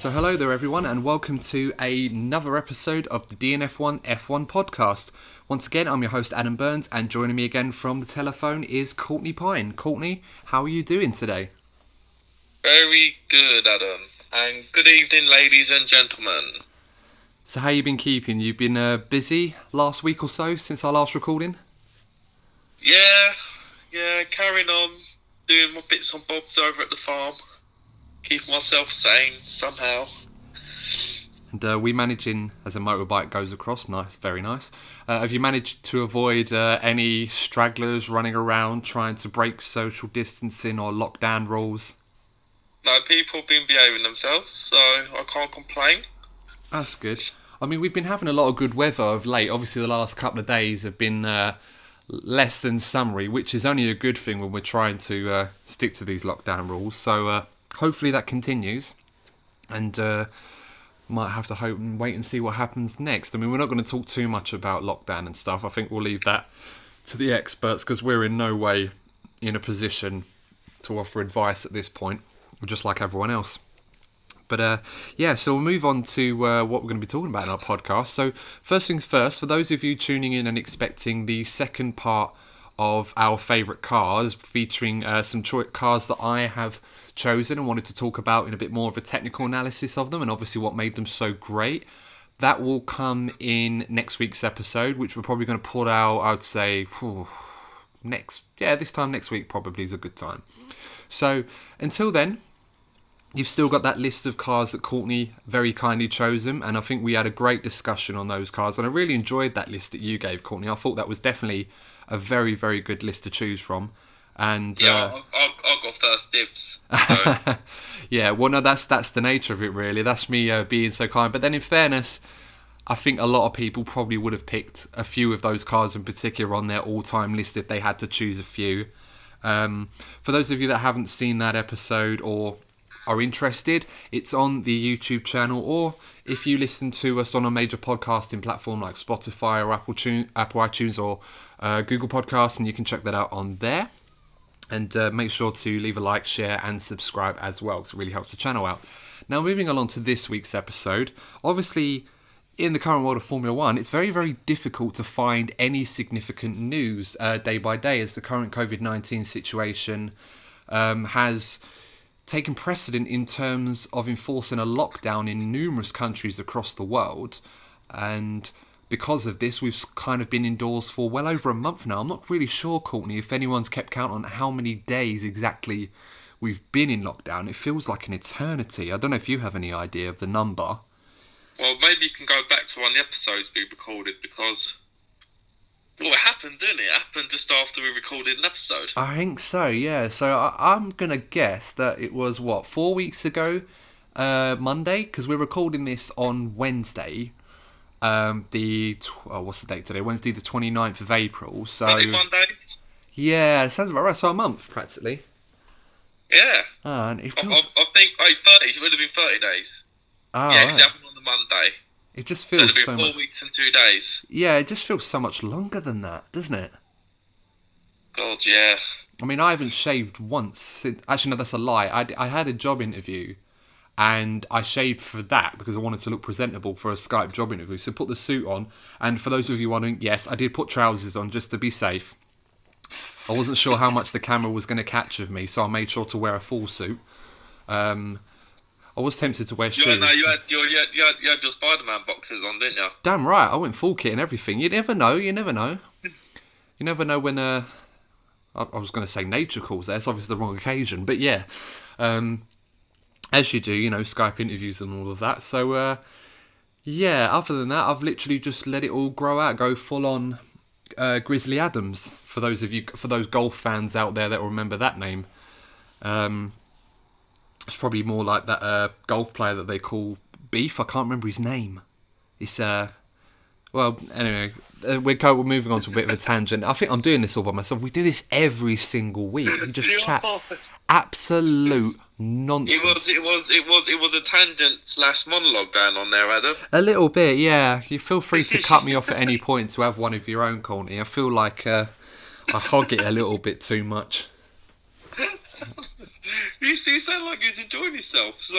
So hello there everyone and welcome to another episode of the DNF1 F1 podcast. Once again, I'm your host Adam Burns and joining me again from the telephone is Courtney Pine. Courtney, how are you doing today? Very good, Adam. And good evening, ladies and gentlemen. So how you been keeping? You've been busy last week or so since our last recording? Yeah, carrying on, doing my bits and bobs over at the farm. Keeping myself sane somehow. And we managing, as a motorbike goes across, nice, very nice. Have you managed to avoid any stragglers running around trying to break social distancing or lockdown rules? No, people have been behaving themselves, so I can't complain. That's good. I mean, we've been having a lot of good weather of late. Obviously, the last couple of days have been less than summery, which is only a good thing when we're trying to stick to these lockdown rules. So hopefully that continues, and might have to hope and wait and see what happens next. I mean, we're not going to talk too much about lockdown and stuff. I think we'll leave that to the experts because we're in no way in a position to offer advice at this point, just like everyone else. But so we'll move on to what we're going to be talking about in our podcast. So first things first, for those of you tuning in and expecting the second part of our favourite cars, featuring some cars that I have chosen and wanted to talk about in a bit more of a technical analysis of them and obviously what made them so great, that will come in next week's episode, which we're probably going to put out, I'd say, this time next week probably is a good time. So until then, you've still got that list of cars that Courtney very kindly chose them, and I think we had a great discussion on those cars, and I really enjoyed that list that you gave, Courtney. I thought that was definitely a very, very good list to choose from. And I'll go first dibs. So. Yeah, well, no, that's the nature of it, really. That's me being so kind. But then, in fairness, I think a lot of people probably would have picked a few of those cars in particular on their all-time list if they had to choose a few. For those of you that haven't seen that episode or are interested, it's on the YouTube channel, or if you listen to us on a major podcasting platform like Spotify or Apple iTunes or Google Podcasts, and you can check that out on there. And make sure to leave a like, share and subscribe as well, because it really helps the channel out. Now, moving along to this week's episode, obviously in the current world of Formula One, it's very, very difficult to find any significant news day by day, as the current COVID-19 situation has taken precedent in terms of enforcing a lockdown in numerous countries across the world. And because of this, we've kind of been indoors for well over a month now. I'm not really sure, Courtney, if anyone's kept count on how many days exactly we've been in lockdown. It feels like an eternity. I don't know if you have any idea of the number. Well, maybe you can go back to one of the episodes we recorded, because it happened, didn't it? It happened just after we recorded an episode. I think so, yeah. So I'm going to guess that it was, 4 weeks ago, Monday? Because we're recording this on Wednesday. What's the date today? Wednesday the 29th of April. So Monday? Yeah, it sounds about right. So a month, practically. Yeah. And it feels... I think 30. It would have been 30 days. Oh, yeah, because it happened on the Monday. It just feels so it'd be 4 weeks and 2 days. Yeah, it just feels so much longer than that, doesn't it? God, yeah. I mean, I haven't shaved once. Actually, no, that's a lie. I had a job interview, and I shaved for that because I wanted to look presentable for a Skype job interview. So put the suit on, and for those of you wondering, yes, I did put trousers on just to be safe. I wasn't sure how much the camera was going to catch of me, so I made sure to wear a full suit. I was tempted to wear shoes. You had your Spider-Man boxes on, didn't you? Damn right, I went full kit and everything. You never know. You never know when... I was going to say nature calls there. It's obviously the wrong occasion. But yeah, as you do, Skype interviews and all of that. So, other than that, I've literally just let it all grow out, go full on Grizzly Adams, for those golf fans out there that will remember that name. It's probably more like that golf player that they call Beef. I can't remember his name. It's anyway, we're moving on to a bit of a tangent. I think I'm doing this all by myself. We do this every single week. We just chat absolute nonsense. It was a tangent / monologue going on there, Adam. A little bit, yeah. You feel free to cut me off at any point to have one of your own, Courtney. I feel like I hog it a little bit too much. You sound like you was enjoying yourself. So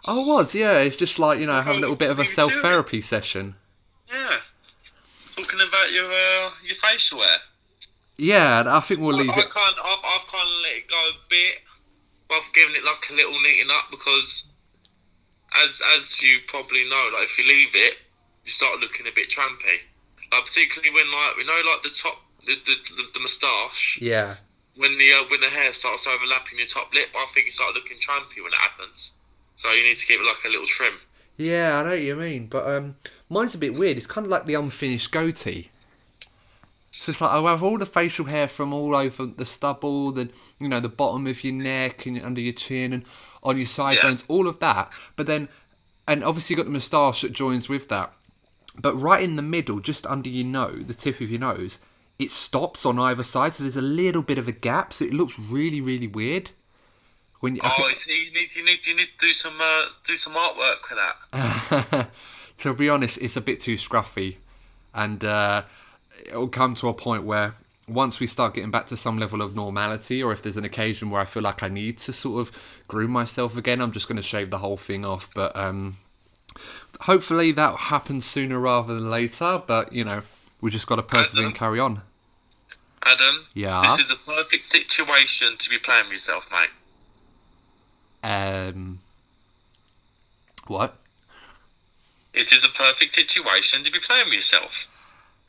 I was, yeah. It's just like, have a little bit of a What were you doing? self-therapy session. Yeah, talking about your facial hair. Yeah, and I think we'll leave it. I've kind of let it go a bit. I've given it like a little neating up because, as you probably know, like if you leave it, you start looking a bit trampy. Like particularly when like the top, the moustache. Yeah. When the hair starts overlapping your top lip, I think you start looking trampy when it happens. So you need to give it like a little trim. Yeah, I know what you mean, but mine's a bit weird. It's kind of like the unfinished goatee. So it's like I have all the facial hair from all over the stubble, the bottom of your neck and under your chin and on your sideburns, all of that. But then, and obviously you've got the moustache that joins with that. But right in the middle, just under your nose, the tip of your nose, it stops on either side, so there's a little bit of a gap, so it looks really, really weird. When you need to do some artwork for that. To be honest, it's a bit too scruffy, and it'll come to a point where once we start getting back to some level of normality, or if there's an occasion where I feel like I need to sort of groom myself again, I'm just going to shave the whole thing off. But hopefully that happens sooner rather than later. But we just got to persevere and carry on. Adam, yeah, this is a perfect situation to be playing with yourself, mate. What? It is a perfect situation to be playing with yourself.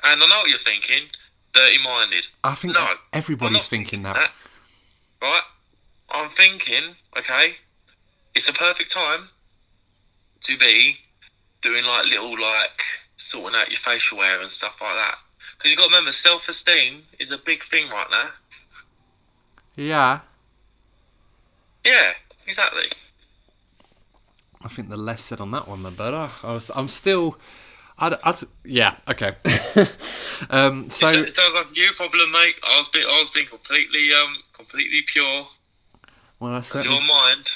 And I know what you're thinking, dirty-minded. I think everybody's thinking that. Right? I'm thinking, okay, it's a perfect time to be doing like little sorting out your facial hair and stuff like that. Because you've got to remember, self-esteem is a big thing right now. Yeah. Yeah, exactly. I think the less said on that one, the better. I'm still... yeah, okay. So it sounds like a new problem, mate. I was being completely pure. Well, that's certainly... your mind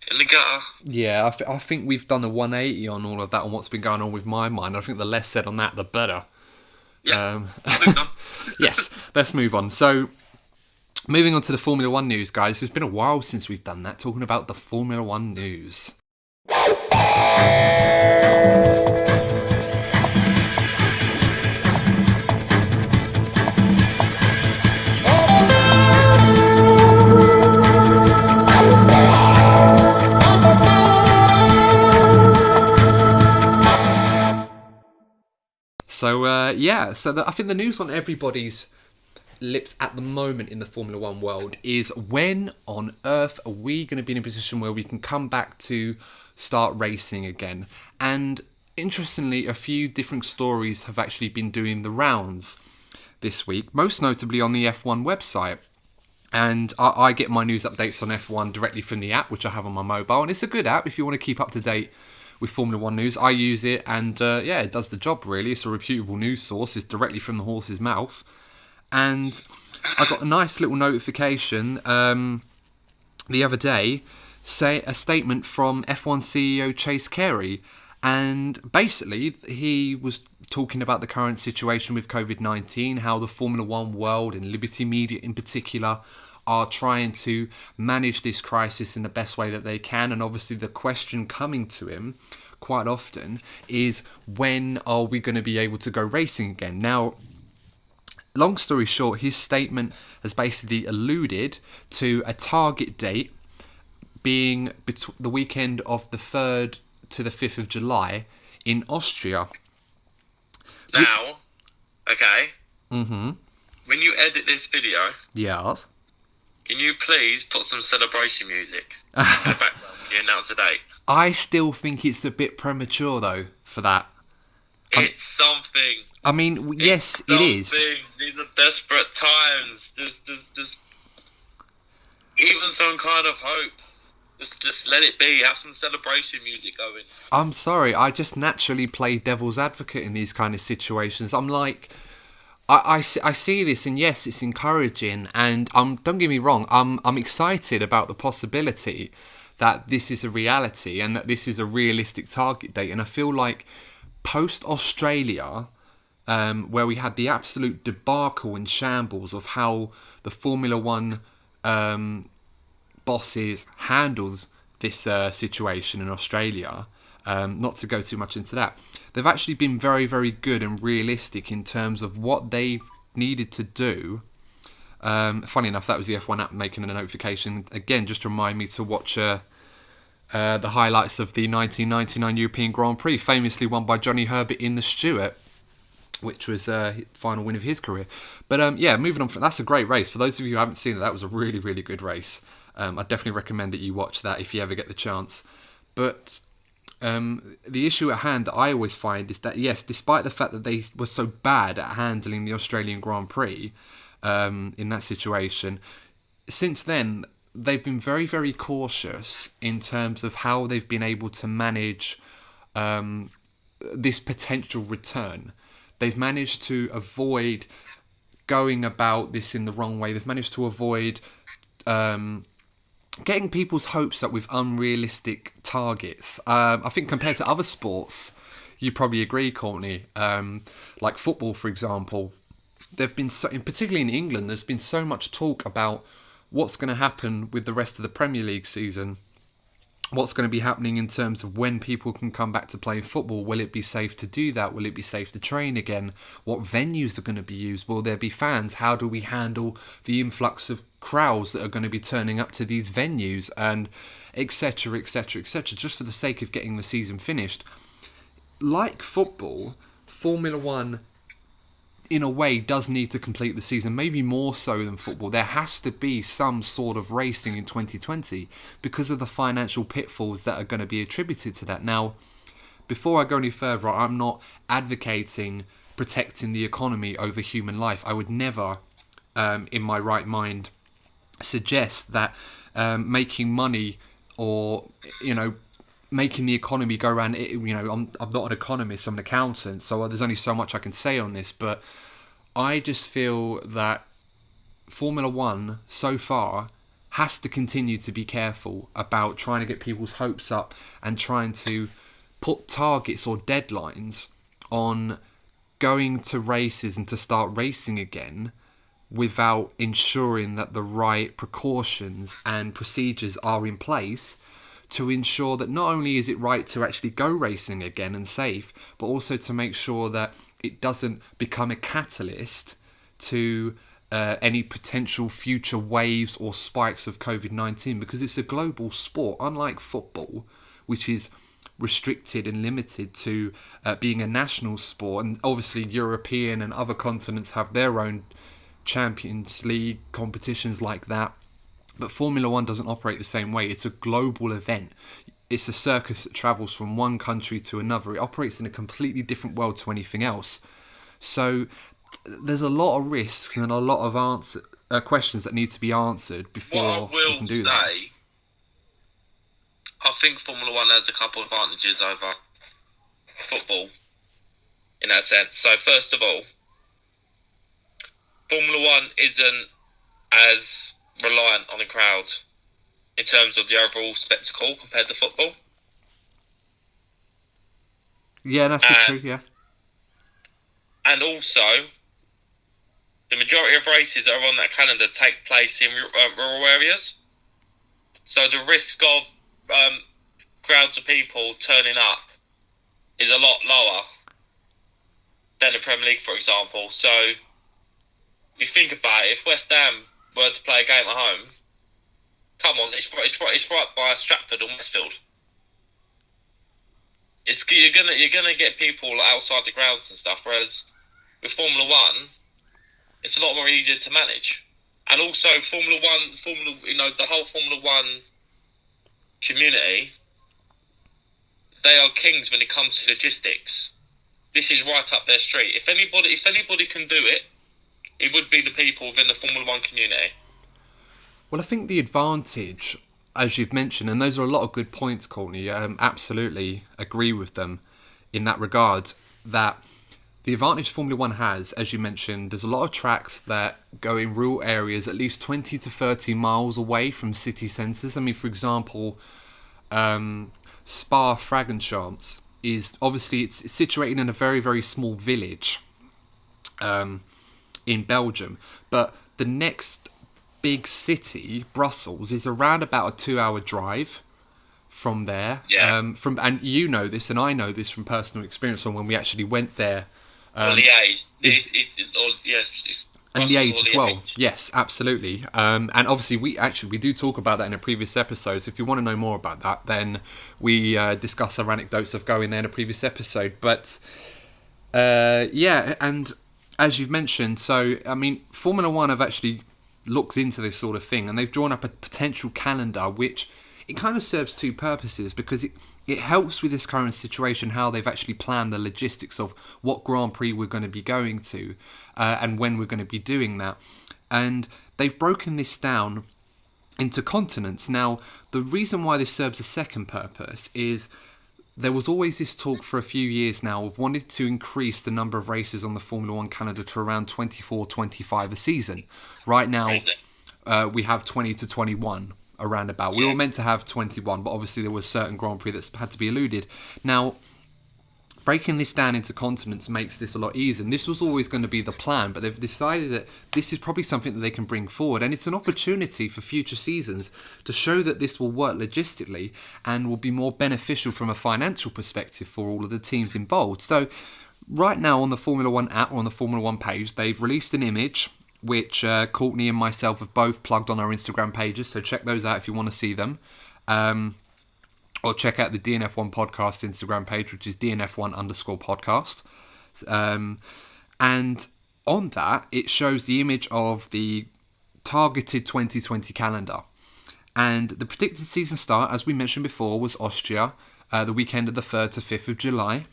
in the gutter. Yeah, I think we've done a 180 on all of that, on what's been going on with my mind. I think the less said on that, the better. Yeah. Yes, let's move on. So, moving on to the Formula 1 news, guys. It's been a while since we've done that, talking about the Formula 1 news. So, I think the news on everybody's lips at the moment in the Formula 1 world is when on earth are we going to be in a position where we can come back to start racing again? And interestingly, a few different stories have actually been doing the rounds this week, most notably on the F1 website. And I get my news updates on F1 directly from the app, which I have on my mobile. And it's a good app if you want to keep up to date with Formula 1 news. I use it and it does the job really. It's a reputable news source. It's directly from the horse's mouth. And I got a nice little notification the other day, a statement from F1 CEO Chase Carey. And basically he was talking about the current situation with COVID-19, how the Formula 1 world and Liberty Media in particular are trying to manage this crisis in the best way that they can. And obviously the question coming to him quite often is, when are we going to be able to go racing again? Now, long story short, his statement has basically alluded to a target date being the weekend of the 3rd to the 5th of July in Austria. Now, okay. Mm-hmm. When you edit this video, yes, can you please put some celebration music in the background when you announce the date? I still think it's a bit premature though for that. It's something. I mean, yes, it is. These are desperate times. There's even some kind of hope. Just let it be. Have some celebration music going. I'm sorry. I just naturally play devil's advocate in these kind of situations. I'm like, I see this, and yes, it's encouraging. And don't get me wrong. I'm excited about the possibility that this is a reality and that this is a realistic target date. And I feel like post Australia, where we had the absolute debacle and shambles of how the Formula 1 bosses handles this situation in Australia, not to go too much into that, they've actually been very, very good and realistic in terms of what they've needed to do. Funny enough, that was the F1 app making a notification again, just to remind me to watch the highlights of the 1999 European Grand Prix, famously won by Johnny Herbert in the Stewart, which was the final win of his career. But yeah, moving on, that's a great race. For those of you who haven't seen it, that was a really, really good race. I definitely recommend that you watch that if you ever get the chance. But the issue at hand that I always find is that, yes, despite the fact that they were so bad at handling the Australian Grand Prix in that situation, since then, they've been very, very cautious in terms of how they've been able to manage this potential return. They've managed to avoid going about this in the wrong way. They've managed to avoid getting people's hopes up with unrealistic targets. I think compared to other sports, you probably agree, Courtney, like football, for example, there've been particularly in England, there's been so much talk about what's going to happen with the rest of the Premier League season. What's going to be happening in terms of when people can come back to playing football? Will it be safe to do that? Will it be safe to train again? What venues are going to be used? Will there be fans? How do we handle the influx of crowds that are going to be turning up to these venues? And etc, etc, etc, just for the sake of getting the season finished. Like football, Formula One, in a way, does need to complete the season, maybe more so than football. There has to be some sort of racing in 2020 because of the financial pitfalls that are going to be attributed to that. Now, before I go any further, I'm not advocating protecting the economy over human life. I would never, in my right mind, suggest that making money or, making the economy go around, I'm not an economist, I'm an accountant, so there's only so much I can say on this, but I just feel that Formula One, so far, has to continue to be careful about trying to get people's hopes up and trying to put targets or deadlines on going to races and to start racing again without ensuring that the right precautions and procedures are in place to ensure that not only is it right to actually go racing again and safe, but also to make sure that it doesn't become a catalyst to any potential future waves or spikes of COVID-19, because it's a global sport, unlike football, which is restricted and limited to being a national sport. And obviously European and other continents have their own Champions League competitions like that. But Formula One doesn't operate the same way. It's a global event. It's a circus that travels from one country to another. It operates in a completely different world to anything else. So there's a lot of risks and a lot of questions that need to be answered before we can do that. I think Formula One has a couple of advantages over football in that sense. So first of all, Formula One isn't as reliant on the crowd in terms of the overall spectacle compared to football. Yeah, that's true, yeah. And also, the majority of races that are on that calendar take place in rural areas. So the risk of crowds of people turning up is a lot lower than the Premier League, for example. So, if you think about it, if West Ham were to play a game at home, come on, it's right by Stratford or Westfield. You're gonna get people outside the grounds and stuff. Whereas with Formula One, it's a lot more easier to manage. And also the whole Formula One community, they are kings when it comes to logistics. This is right up their street. If anybody can do it, it would be the people within the Formula One community. Well, I think the advantage, as you've mentioned, and those are a lot of good points, Courtney, absolutely agree with them in that regard, that the advantage Formula One has, as you mentioned, there's a lot of tracks that go in rural areas at least 20 to 30 miles away from city centres. I mean, for example, Spa-Francorchamps is obviously it's situated in a very, very small village in Belgium, but the next big city, Brussels, is around about a 2-hour drive from there. Yeah. And you know this, and I know this from personal experience from when we actually went there. Liège. Yes, And Brussels Liège or as well. Liège. Yes, absolutely. And obviously, we do talk about that in a previous episode. So if you want to know more about that, then we discuss our anecdotes of going there in a previous episode. But yeah, and as you've mentioned, so I mean, Formula One have actually looked into this sort of thing, and they've drawn up a potential calendar, which it kind of serves two purposes, because it helps with this current situation how they've actually planned the logistics of what Grand Prix we're going to be going to and when we're going to be doing that. And they've broken this down into continents. Now, the reason why this serves a second purpose is there was always this talk for a few years now of wanting to increase the number of races on the Formula One calendar to around 24, 25 a season. Right now, we have 20 to 21 around about. We were meant to have 21, but obviously there was certain Grand Prix that had to be eluded. Now, breaking this down into continents makes this a lot easier. And this was always going to be the plan, but they've decided that this is probably something that they can bring forward. And it's an opportunity for future seasons to show that this will work logistically and will be more beneficial from a financial perspective for all of the teams involved. So right now on the Formula One app or on the Formula One page, they've released an image which Courtney and myself have both plugged on our Instagram pages. So check those out if you want to see them. Or check out the DNF1 podcast Instagram page, which is DNF1_podcast. And on that, it shows the image of the targeted 2020 calendar. And the predicted season start, as we mentioned before, was Austria, the weekend of the 3rd to 5th of July.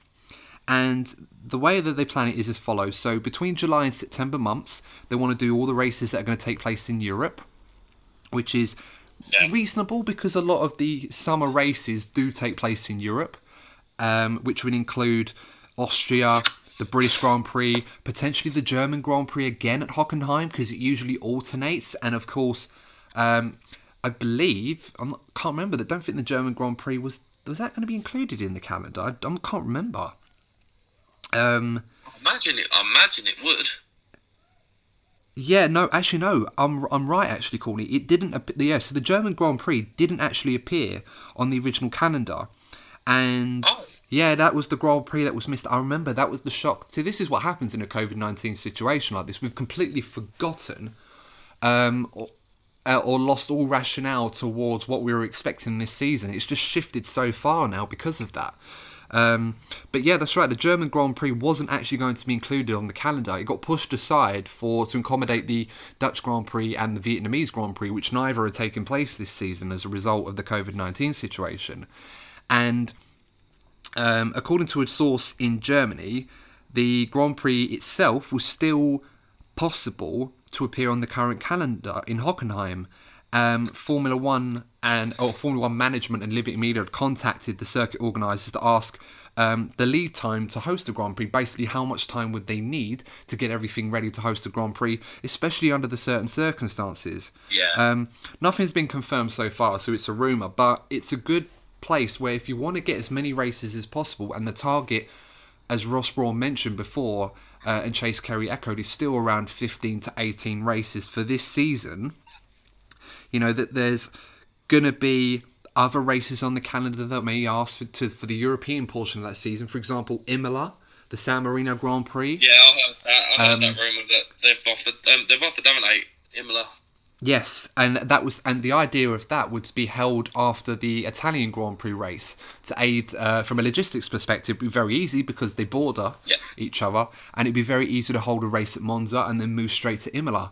And the way that they plan it is as follows. So between July and September months, they want to do all the races that are going to take place in Europe, which is reasonable because a lot of the summer races do take place in Europe, which would include Austria, the British Grand Prix, potentially the German Grand Prix again at Hockenheim because it usually alternates. And of course, I believe, can't remember, I don't think the German Grand Prix was that going to be included in the calendar? I can't remember. I imagine it would. Yeah, no, actually, no. I'm right, actually, Courtney. It didn't. So the German Grand Prix didn't actually appear on the original calendar, and yeah, that was the Grand Prix that was missed. I remember that was the shock. See, this is what happens in a COVID-19 situation like this. We've completely forgotten, or lost all rationale towards what we were expecting this season. It's just shifted so far now because of that. But yeah, that's right. The German Grand Prix wasn't actually going to be included on the calendar. It got pushed aside to accommodate the Dutch Grand Prix and the Vietnamese Grand Prix, which neither are taking place this season as a result of the COVID-19 situation. And according to a source in Germany, the Grand Prix itself was still possible to appear on the current calendar in Hockenheim. Formula One management and Liberty Media had contacted the circuit organisers to ask the lead time to host a Grand Prix, basically how much time would they need to get everything ready to host a Grand Prix, especially under the certain circumstances. Yeah. Nothing's been confirmed so far, so it's a rumour, but it's a good place where if you want to get as many races as possible, and the target, as Ross Brawn mentioned before, and Chase Carey echoed, is still around 15 to 18 races for this season. You know, that there's going to be other races on the calendar that may ask for the European portion of that season. For example, Imola, the San Marino Grand Prix. Yeah, I heard that. I heard that rumour that they've offered, haven't they, Imola? Yes, and the idea of that would be held after the Italian Grand Prix race to aid, from a logistics perspective, it'd be very easy because they border each other, and it'd be very easy to hold a race at Monza and then move straight to Imola.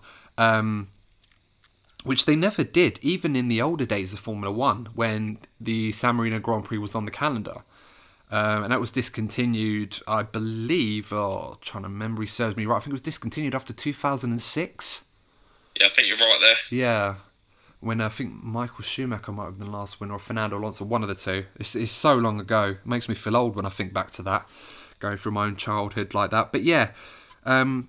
Which they never did, even in the older days of Formula One, when the San Marino Grand Prix was on the calendar. And that was discontinued, I believe, trying to memory serves me right, I think it was discontinued after 2006. Yeah, I think you're right there. Yeah, when I think Michael Schumacher might have been the last winner, or Fernando Alonso, one of the two. It's so long ago. It makes me feel old when I think back to that, going through my own childhood like that. But yeah, in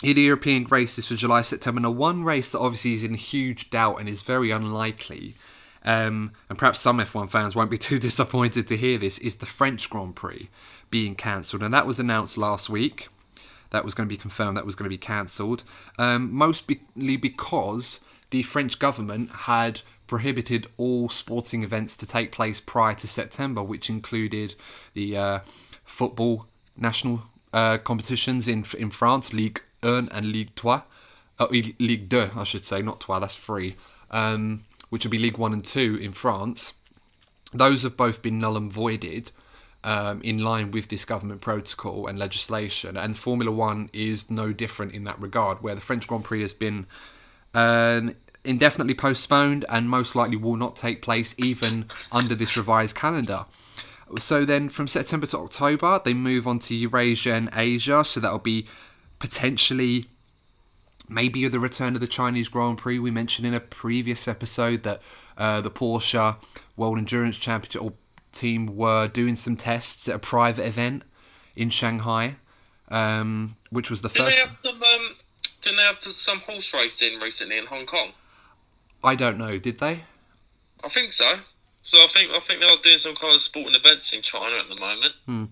the European races for July, September. Now, one race that obviously is in huge doubt and is very unlikely, and perhaps some F1 fans won't be too disappointed to hear this, is the French Grand Prix being cancelled. And that was announced last week. that was going to be confirmed that was going to be cancelled, mostly because the French government had prohibited all sporting events to take place prior to September, which included the football national competitions in France, Ligue 1 and Ligue 2. Ligue 2, I should say, not 2, that's 3, which would be Ligue 1 and 2 in France. Those have both been null and voided in line with this government protocol and legislation, and Formula 1 is no different in that regard, where the French Grand Prix has been indefinitely postponed and most likely will not take place even under this revised calendar. So then from September to October, they move on to Eurasia and Asia, so that'll be potentially maybe the return of the Chinese Grand Prix. We mentioned in a previous episode that the Porsche World Endurance Championship team were doing some tests at a private event in Shanghai, which was the first. Didn't they have some horse racing recently in Hong Kong? I don't know. Did they? I think so. So I think they are doing some kind of sporting events in China at the moment.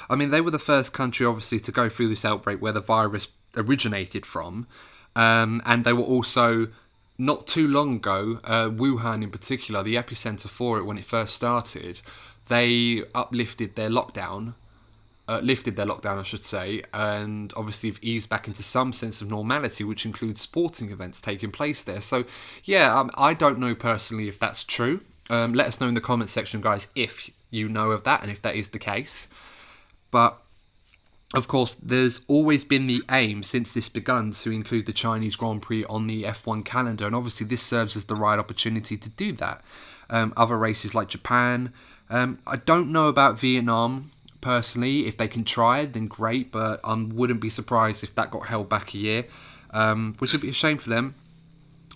I mean, they were the first country, obviously, to go through this outbreak where the virus originated from, and they were also, not too long ago, Wuhan in particular, the epicenter for it when it first started, they lifted their lockdown, I should say, and obviously have eased back into some sense of normality, which includes sporting events taking place there. So, yeah, I don't know personally if that's true. Let us know in the comment section, guys, if you know of that and if that is the case. But, of course, there's always been the aim since this begun to include the Chinese Grand Prix on the F1 calendar, and obviously this serves as the right opportunity to do that. Other races like Japan, I don't know about Vietnam personally. If they can try it, then great, but I wouldn't be surprised if that got held back a year, which would be a shame for them.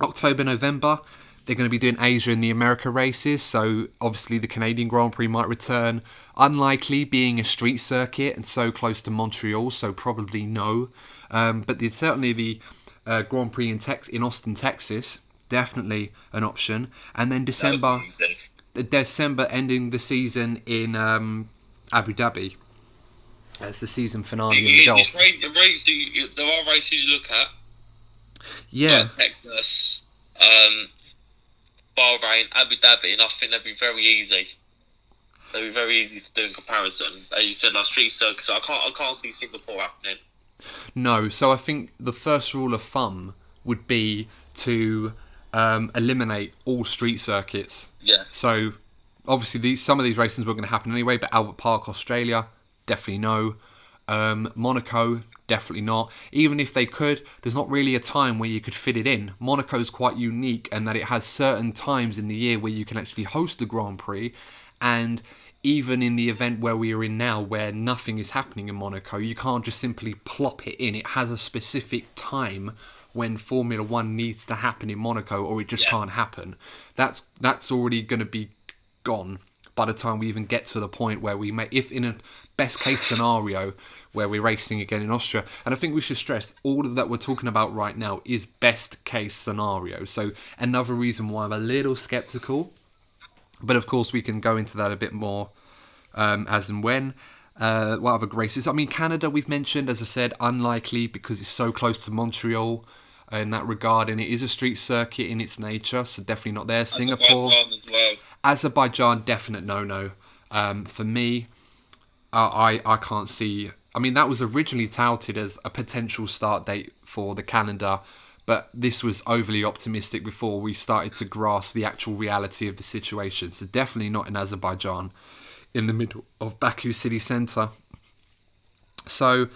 October, November, they're going to be doing Asia and the America races, so obviously the Canadian Grand Prix might return. Unlikely, being a street circuit and so close to Montreal, so probably no. But there's certainly the Grand Prix in Austin, Texas, definitely an option. And then December ending the season in Abu Dhabi as the season finale in the Gulf. There are races you look at. Yeah. Like Texas, Bahrain, Abu Dhabi, and I think they'd be very easy. They'd be very easy to do in comparison. As you said, like street circuits, I can't see Singapore happening. No, so I think the first rule of thumb would be to eliminate all street circuits. Yeah. So obviously some of these races were going to happen anyway, but Albert Park, Australia, definitely no. Monaco, definitely not. Even if they could, there's not really a time where you could fit it in. Monaco's quite unique in that it has certain times in the year where you can actually host a Grand Prix, and even in the event where we are in now, where nothing is happening in Monaco, you can't just simply plop it in. It has a specific time when Formula 1 needs to happen in Monaco, or it just can't happen. That's already going to be gone by the time we even get to the point where we may, if in a best case scenario where we're racing again in Austria. And I think we should stress all of that we're talking about right now is best case scenario. So another reason why I'm a little skeptical, but of course we can go into that a bit more as and when. What other races? I mean, Canada we've mentioned, as I said, unlikely because it's so close to Montreal in that regard, and it is a street circuit in its nature, so definitely not there. Singapore, Azerbaijan, definite no-no. For me, I can't see. I mean, that was originally touted as a potential start date for the calendar, but this was overly optimistic before we started to grasp the actual reality of the situation. So definitely not in Azerbaijan, in the middle of Baku city centre. So,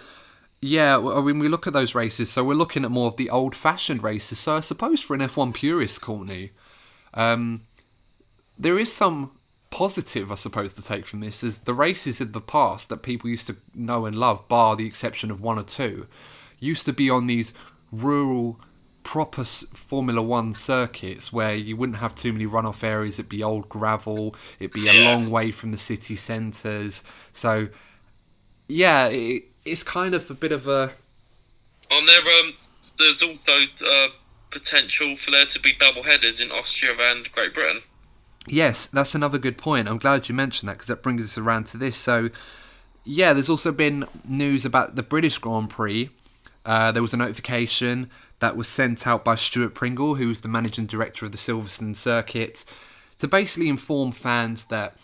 yeah, when we look at those races, so we're looking at more of the old-fashioned races. So I suppose for an F1 purist, Courtney, there is some positive, I suppose, to take from this, is the races in the past that people used to know and love, bar the exception of one or two, used to be on these rural, proper Formula 1 circuits where you wouldn't have too many runoff areas. It'd be old gravel. It'd be a long way from the city centres. So, yeah, it's kind of a bit of a... On there, there's also potential for there to be double headers in Austria and Great Britain. Yes, that's another good point. I'm glad you mentioned that because that brings us around to this. So, Yeah, there's also been news about the British Grand Prix. There was a notification that was sent out by Stuart Pringle, who's the managing director of the Silverstone circuit, to basically inform fans that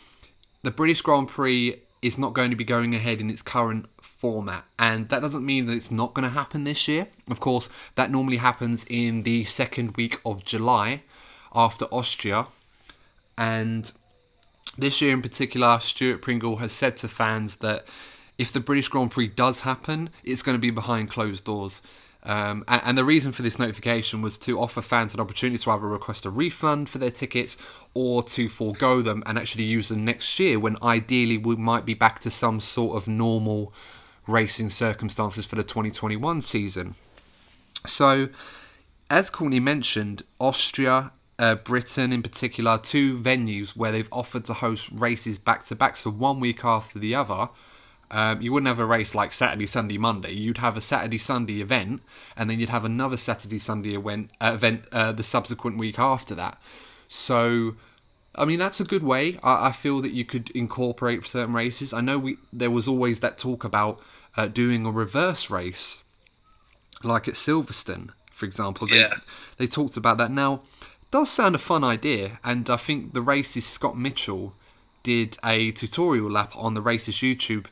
the British Grand Prix is not going to be going ahead in its current format. And that doesn't mean that it's not going to happen this year. Of course, that normally happens in the second week of July after Austria. And this year in particular, Stuart Pringle has said to fans that if the British Grand Prix does happen, it's going to be behind closed doors. And the reason for this notification was to offer fans an opportunity to either request a refund for their tickets or to forego them and actually use them next year, when ideally we might be back to some sort of normal racing circumstances for the 2021 season. So, as Courtney mentioned, Austria, Britain in particular, two venues where they've offered to host races back to back, so one week after the other. You wouldn't have a race like Saturday, Sunday, Monday. You'd have a Saturday, Sunday event, and then you'd have another Saturday, Sunday event the subsequent week after that. So, I mean, that's a good way. I feel that you could incorporate certain races. I know there was always that talk about doing a reverse race, like at Silverstone, for example. They talked about that. Now, it does sound a fun idea, and I think the races Scott Mitchell did a tutorial lap on the Races YouTube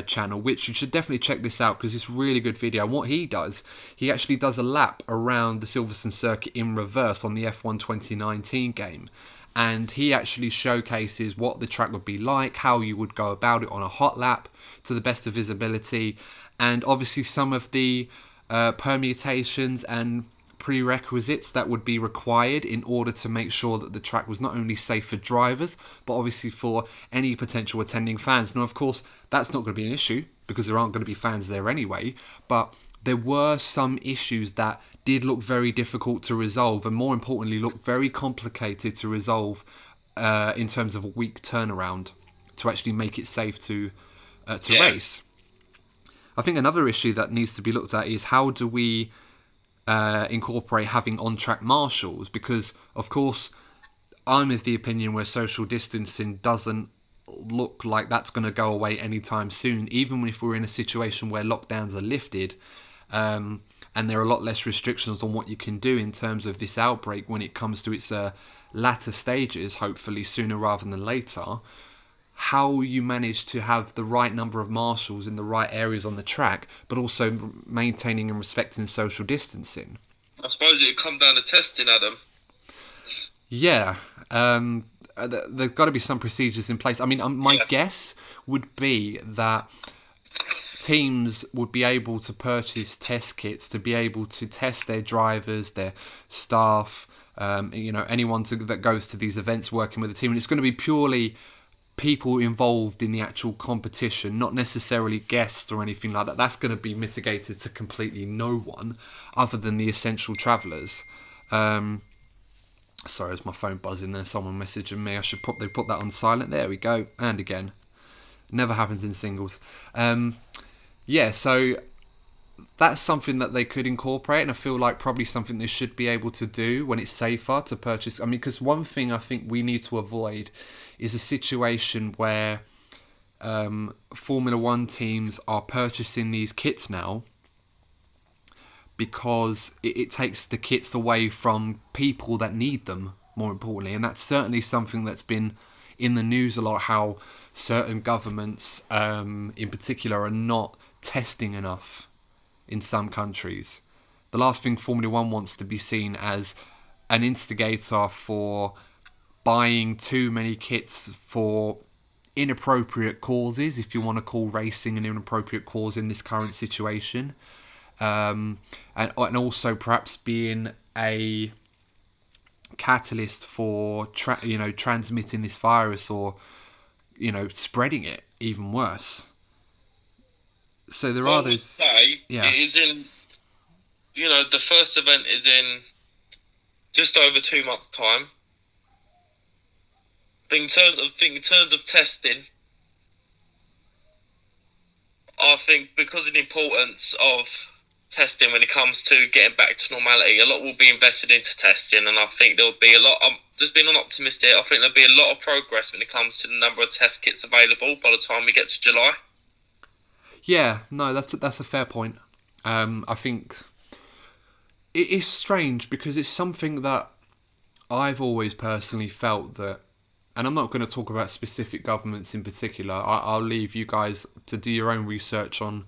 channel, which you should definitely check this out because it's a really good video. And what he does, he actually does a lap around the Silverstone circuit in reverse on the F1 2019 game, and he actually showcases what the track would be like, how you would go about it on a hot lap to the best of his ability, and obviously some of the permutations and prerequisites that would be required in order to make sure that the track was not only safe for drivers, but obviously for any potential attending fans. Now, of course, that's not going to be an issue because there aren't going to be fans there anyway, but there were some issues that did look very difficult to resolve, and more importantly, look very complicated to resolve in terms of a week turnaround to actually make it safe to race. I think another issue that needs to be looked at is how do we incorporate having on-track marshals, because of course I'm of the opinion where social distancing doesn't look like that's going to go away anytime soon, even if we're in a situation where lockdowns are lifted and there are a lot less restrictions on what you can do in terms of this outbreak when it comes to its latter stages, hopefully sooner rather than later. How you manage to have the right number of marshals in the right areas on the track, but also maintaining and respecting social distancing. I suppose it'd come down to testing, Adam. Yeah, there's got to be some procedures in place. I mean, my guess would be that teams would be able to purchase test kits to be able to test their drivers, their staff, anyone that goes to these events working with the team. And it's going to be purely people involved in the actual competition, not necessarily guests or anything like that. That's going to be mitigated to completely no one other than the essential travellers. Sorry, there's my phone buzzing there. Someone messaging me. I should put that on silent. There we go. And again. Never happens in singles. So that's something that they could incorporate, and I feel like probably something they should be able to do when it's safer to purchase. I mean, because one thing I think we need to avoid is a situation where Formula One teams are purchasing these kits now because it takes the kits away from people that need them, more importantly. And that's certainly something that's been in the news a lot, how certain governments in particular are not testing enough in some countries. The last thing Formula One wants to be seen as an instigator for buying too many kits for inappropriate causes, if you want to call racing an inappropriate cause in this current situation, and also perhaps being a catalyst for transmitting this virus or spreading it even worse. So there are those. It is in. The first event is in just over 2 months' time. In terms of testing, I think because of the importance of testing when it comes to getting back to normality, a lot will be invested into testing, and I think there'll be a lot. Just being an optimist here, I think there'll be a lot of progress when it comes to the number of test kits available by the time we get to July. Yeah, no, that's a fair point. I think it is strange because it's something that I've always personally felt that, and I'm not going to talk about specific governments in particular. I'll leave you guys to do your own research on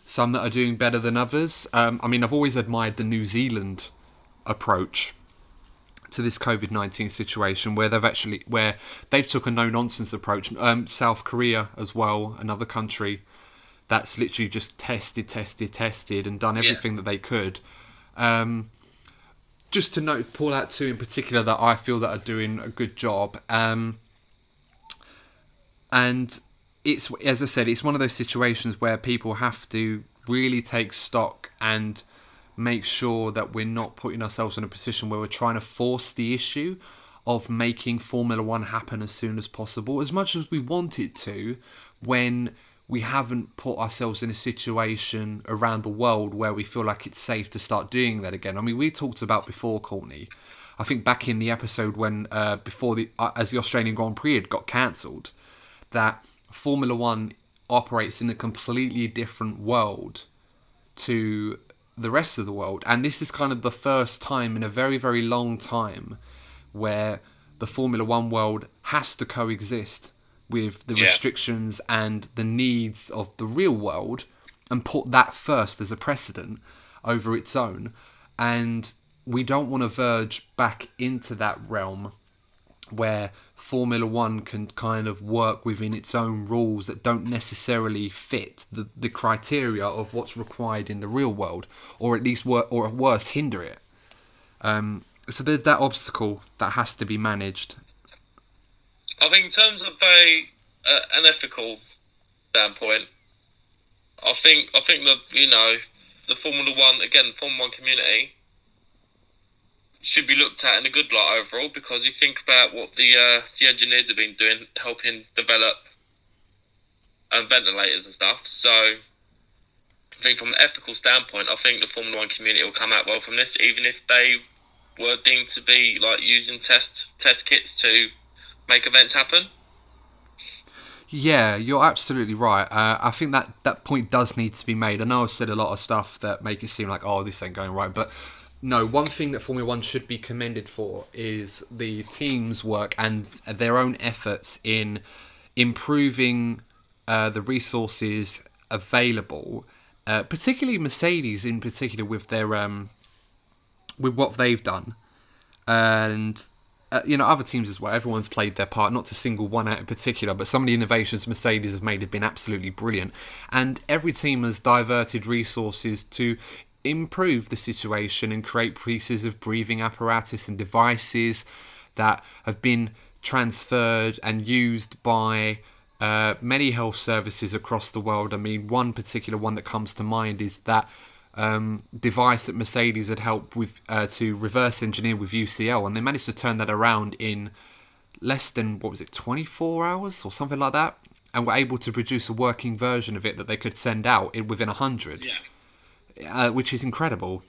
some that are doing better than others. I mean, I've always admired the New Zealand approach to this COVID-19 situation, where they've took a no nonsense approach. South Korea as well, another country that's literally just tested, and done everything that they could. Just to note, pull out two in particular that I feel that are doing a good job. And it's, as I said, it's one of those situations where people have to really take stock and make sure that we're not putting ourselves in a position where we're trying to force the issue of making Formula One happen as soon as possible, as much as we want it to, when we haven't put ourselves in a situation around the world where we feel like it's safe to start doing that again. I mean, we talked about before, Courtney, I think back in the episode when as the Australian Grand Prix had got cancelled, that Formula One operates in a completely different world to the rest of the world. And this is kind of the first time in a very, very long time where the Formula One world has to coexist with the restrictions and the needs of the real world, and put that first as a precedent over its own. And we don't want to verge back into that realm where Formula One can kind of work within its own rules that don't necessarily fit the criteria of what's required in the real world, or at least or at worst hinder it. So there's that obstacle that has to be managed. I think in terms of an ethical standpoint, I think that, the Formula One community should be looked at in a good light overall, because you think about what the engineers have been doing, helping develop ventilators and stuff. So I think from an ethical standpoint, I think the Formula One community will come out well from this, even if they were deemed to be like using test kits to make events happen. Yeah, you're absolutely right. I think that point does need to be made. I know I've said a lot of stuff that make it seem like, oh, this ain't going right, but no, one thing that Formula One should be commended for is the team's work and their own efforts in improving the resources available, particularly Mercedes in particular with their with what they've done, and other teams as well. Everyone's played their part, not to single one out in particular, but some of the innovations Mercedes have made have been absolutely brilliant, and every team has diverted resources to improve the situation and create pieces of breathing apparatus and devices that have been transferred and used by many health services across the world. I mean, one particular one that comes to mind is that device that Mercedes had helped with to reverse engineer with UCL, and they managed to turn that around in less than 24 hours or something like that, and were able to produce a working version of it that they could send out within 100. Which is incredible.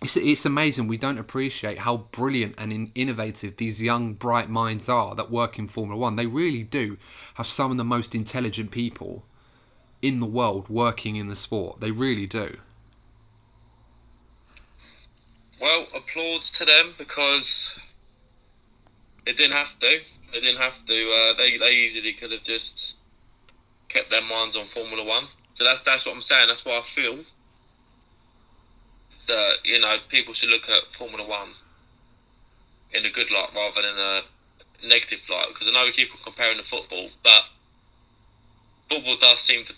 It's amazing. We don't appreciate how brilliant and innovative these young, bright minds are that work in Formula One. They really do have some of the most intelligent people in the world working in the sport. They really do. Well, applause to them, because it didn't have to. They didn't have to. They easily could have just kept their minds on Formula One. So that's what I'm saying. That's why I feel that, people should look at Formula One in a good light rather than a negative light, because I know we keep on comparing to football, but football does seem to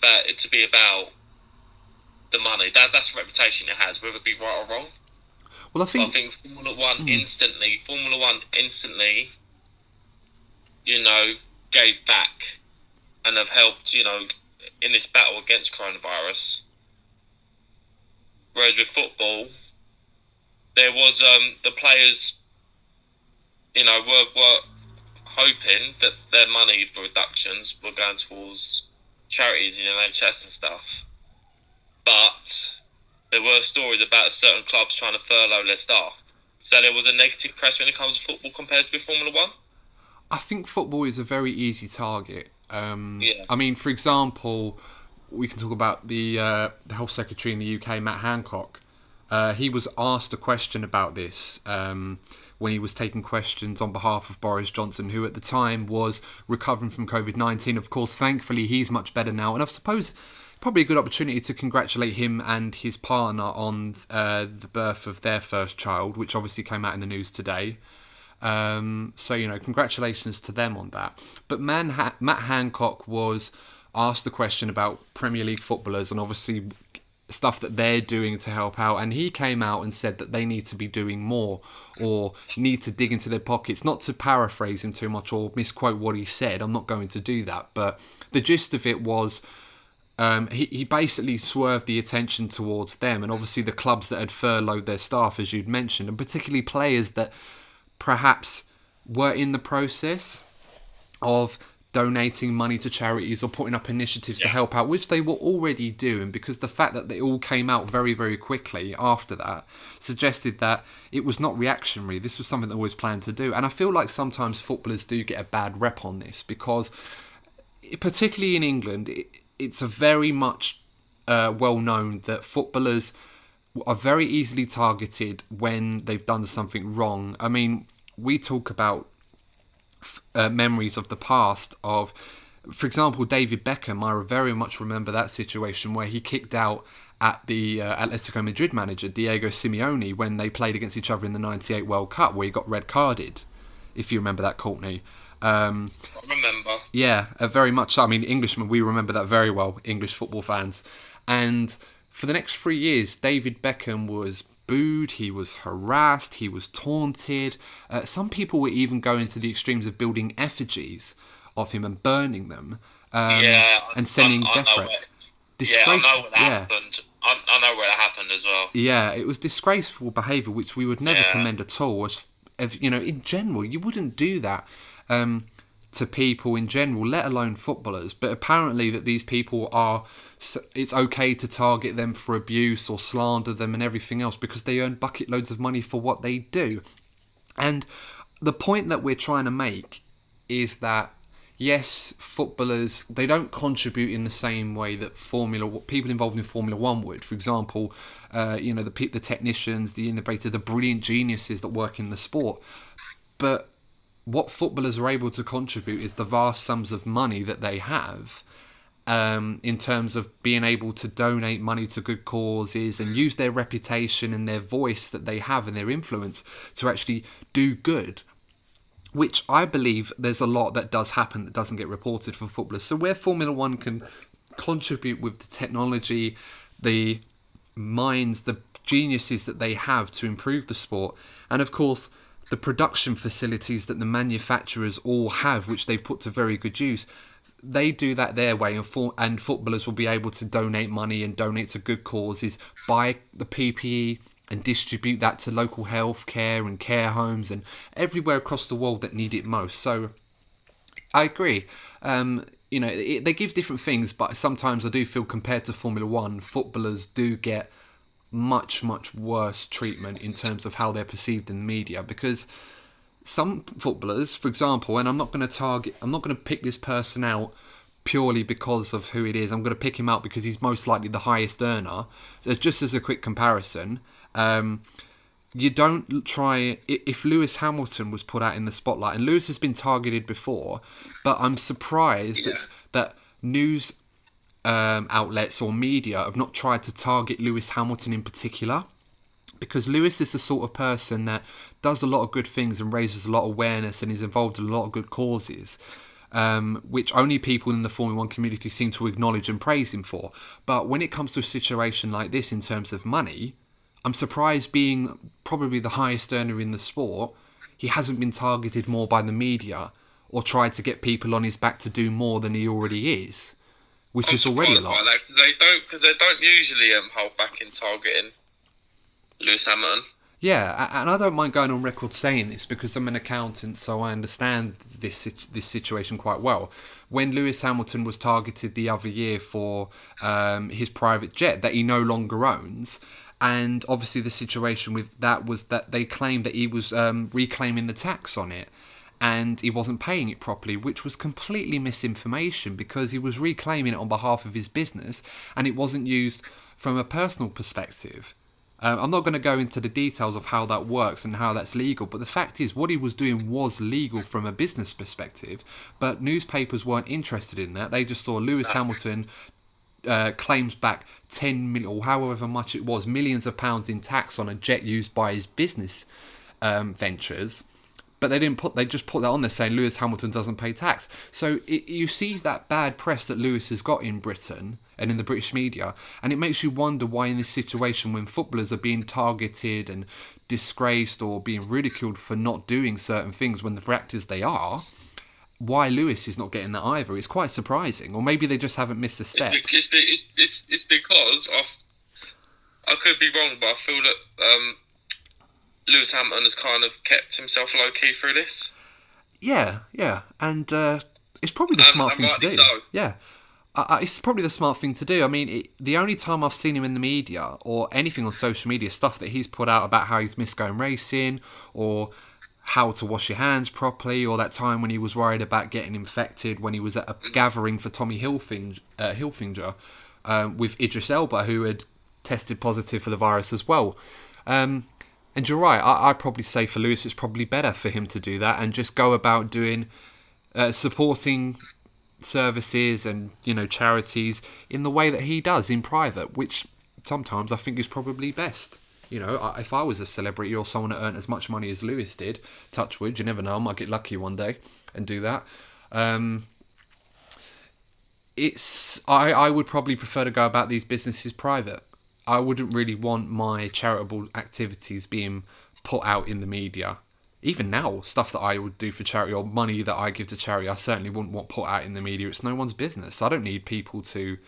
be about the money. That's the reputation it has, whether it be right or wrong. Well, I think Formula One instantly, gave back and have helped, in this battle against coronavirus. Whereas with football, there was the players, were hoping that their money for reductions were going towards charities in the NHS and stuff. But there were stories about certain clubs trying to furlough their staff. So there was a negative press when it comes to football compared with Formula One. I think football is a very easy target. I mean, for example, we can talk about the Health Secretary in the UK, Matt Hancock. He was asked a question about this when he was taking questions on behalf of Boris Johnson, who at the time was recovering from COVID-19. Of course, thankfully, he's much better now. And I suppose probably a good opportunity to congratulate him and his partner on the birth of their first child, which obviously came out in the news today. So, congratulations to them on that. But Matt Hancock was asked a question about Premier League footballers and obviously stuff that they're doing to help out, and he came out and said that they need to be doing more or need to dig into their pockets. Not to paraphrase him too much or misquote what he said, I'm not going to do that, but the gist of it was he basically swerved the attention towards them and obviously the clubs that had furloughed their staff, as you'd mentioned, and particularly players that perhaps were in the process of donating money to charities or putting up initiatives to help out, which they were already doing, because the fact that they all came out very, very quickly after that suggested that it was not reactionary. This was something they always planned to do. And I feel like sometimes footballers do get a bad rep on this because, particularly in England, it's a very much well known that footballers are very easily targeted when they've done something wrong. I mean, we talk about memories of the past of, for example, David Beckham. I very much remember that situation where he kicked out at the Atletico Madrid manager Diego Simeone when they played against each other in the '98 World Cup, where he got red carded, if you remember that, Courtney. I remember. Yeah, very much. I mean, Englishmen, we remember that very well, English football fans. And for the next 3 years, David Beckham was booed, he was harassed, he was taunted. Some people were even going to the extremes of building effigies of him and burning them, and sending death threats. I know where that happened. I know where that happened as well. Yeah, it was disgraceful behaviour, which we would never commend at all. In general, you wouldn't do that to people in general, let alone footballers. But apparently that these people it's okay to target them for abuse or slander them and everything else because they earn bucket loads of money for what they do. And the point that we're trying to make is that, yes, footballers, they don't contribute in the same way that people involved in Formula One would. For example, the technicians, the innovators, the brilliant geniuses that work in the sport. But what footballers are able to contribute is the vast sums of money that they have, in terms of being able to donate money to good causes and use their reputation and their voice that they have and their influence to actually do good, which I believe there's a lot that does happen that doesn't get reported for footballers. So where Formula One can contribute with the technology, the minds, the geniuses that they have to improve the sport, and of course the production facilities that the manufacturers all have, which they've put to very good use, they do that their way, and footballers will be able to donate money and donate to good causes, buy the PPE and distribute that to local healthcare and care homes and everywhere across the world that need it most. So I agree. They give different things, but sometimes I do feel compared to Formula One, footballers do get much, much worse treatment in terms of how they're perceived in the media, because some footballers, for example, and I'm not going to pick this person out purely because of who it is. I'm going to pick him out because he's most likely the highest earner. So just as a quick comparison, you don't try... If Lewis Hamilton was put out in the spotlight, and Lewis has been targeted before, but I'm surprised that news outlets or media have not tried to target Lewis Hamilton in particular, because Lewis is the sort of person that does a lot of good things and raises a lot of awareness and is involved in a lot of good causes, which only people in the Formula One community seem to acknowledge and praise him for. But when it comes to a situation like this in terms of money, I'm surprised, being probably the highest earner in the sport, he hasn't been targeted more by the media or tried to get people on his back to do more than he already is, which is already a lot. They don't usually hold back in targeting Lewis Hamilton. Yeah, and I don't mind going on record saying this because I'm an accountant, so I understand this situation quite well. When Lewis Hamilton was targeted the other year for his private jet that he no longer owns, and obviously the situation with that was that they claimed that he was reclaiming the tax on it. and he wasn't paying it properly, which was completely misinformation because he was reclaiming it on behalf of his business and it wasn't used from a personal perspective. I'm not going to go into the details of how that works and how that's legal, but the fact is what he was doing was legal from a business perspective, but newspapers weren't interested in that. They just saw Lewis Hamilton claims back 10 million or however much it was, millions of pounds in tax on a jet used by his business ventures. But they just put that on there saying Lewis Hamilton doesn't pay tax. So you see that bad press that Lewis has got in Britain and in the British media, and it makes you wonder why in this situation when footballers are being targeted and disgraced or being ridiculed for not doing certain things when the fact is they are, why Lewis is not getting that either. It's quite surprising. Or maybe they just haven't missed a step. It's because I could be wrong, but I feel that Lewis Hamilton has kind of kept himself low-key through this. Yeah, and it's probably the smart thing to do. So. Yeah, it's probably the smart thing to do. I mean, the only time I've seen him in the media or anything on social media, stuff that he's put out about how he's missed going racing or how to wash your hands properly, or that time when he was worried about getting infected when he was at a gathering for Tommy Hilfiger with Idris Elba, who had tested positive for the virus as well. And you're right, I'd probably say for Lewis it's probably better for him to do that and just go about doing supporting services and charities in the way that he does in private, which sometimes I think is probably best. If I was a celebrity or someone that earned as much money as Lewis did, touch wood, you never know, I might get lucky one day and do that. I would probably prefer to go about these businesses private. I wouldn't really want my charitable activities being put out in the media. Even now, stuff that I would do for charity or money that I give to charity, I certainly wouldn't want put out in the media. It's no one's business. I don't need people to...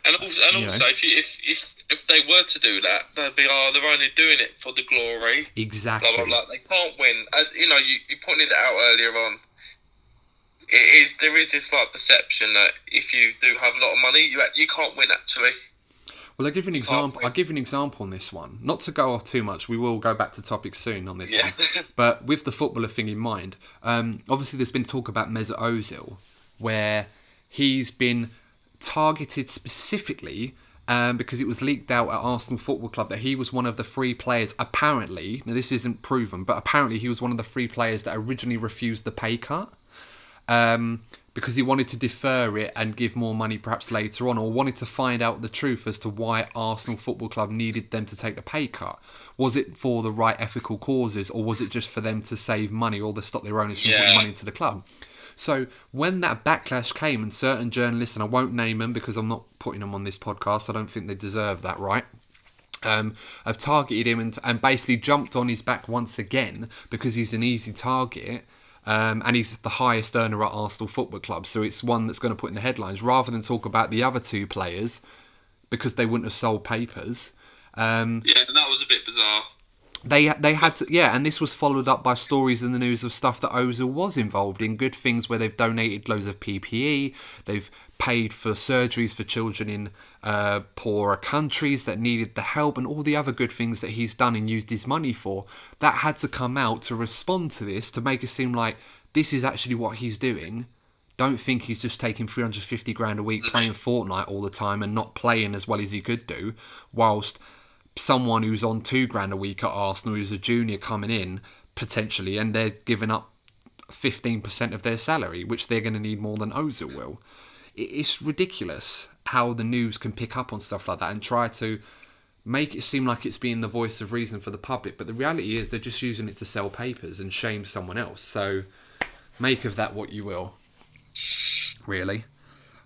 And also, if they were to do that, they'd be, they're only doing it for the glory. Exactly. Blah, blah, blah. They can't win. As, you pointed it out earlier on. There is this perception that if you do have a lot of money, you can't win actually. Well, I'll give you an example. I'll give you an example on this one. Not to go off too much, we will go back to topics soon on this one. But with the footballer thing in mind, obviously there's been talk about Mesut Ozil, where he's been targeted specifically because it was leaked out at Arsenal Football Club that he was one of the 3 players, apparently, now this isn't proven, but apparently he was one of the 3 players that originally refused the pay cut. Because he wanted to defer it and give more money perhaps later on, or wanted to find out the truth as to why Arsenal Football Club needed them to take the pay cut. Was it for the right ethical causes, or was it just for them to save money or to stop their owners from putting money into the club? So when that backlash came and certain journalists, and I won't name them because I'm not putting them on this podcast, I don't think they deserve that right, have targeted him and basically jumped on his back once again because he's an easy target. And he's the highest earner at Arsenal Football Club, so it's one that's going to put in the headlines rather than talk about the other 2 players because they wouldn't have sold papers. Yeah, that was a bit bizarre. They had to, and this was followed up by stories in the news of stuff that Ozil was involved in, good things where they've donated loads of PPE, they've paid for surgeries for children in poorer countries that needed the help, and all the other good things that he's done and used his money for. That had to come out to respond to this, to make it seem like this is actually what he's doing. Don't think he's just taking 350 grand a week playing Fortnite all the time and not playing as well as he could do, whilst someone who's on 2 grand a week at Arsenal, who's a junior coming in potentially, and they're giving up 15% of their salary, which they're going to need more than Ozil will. It's ridiculous how the news can pick up on stuff like that and try to make it seem like it's being the voice of reason for the public, but the reality is they're just using it to sell papers and shame someone else. So make of that what you will, really.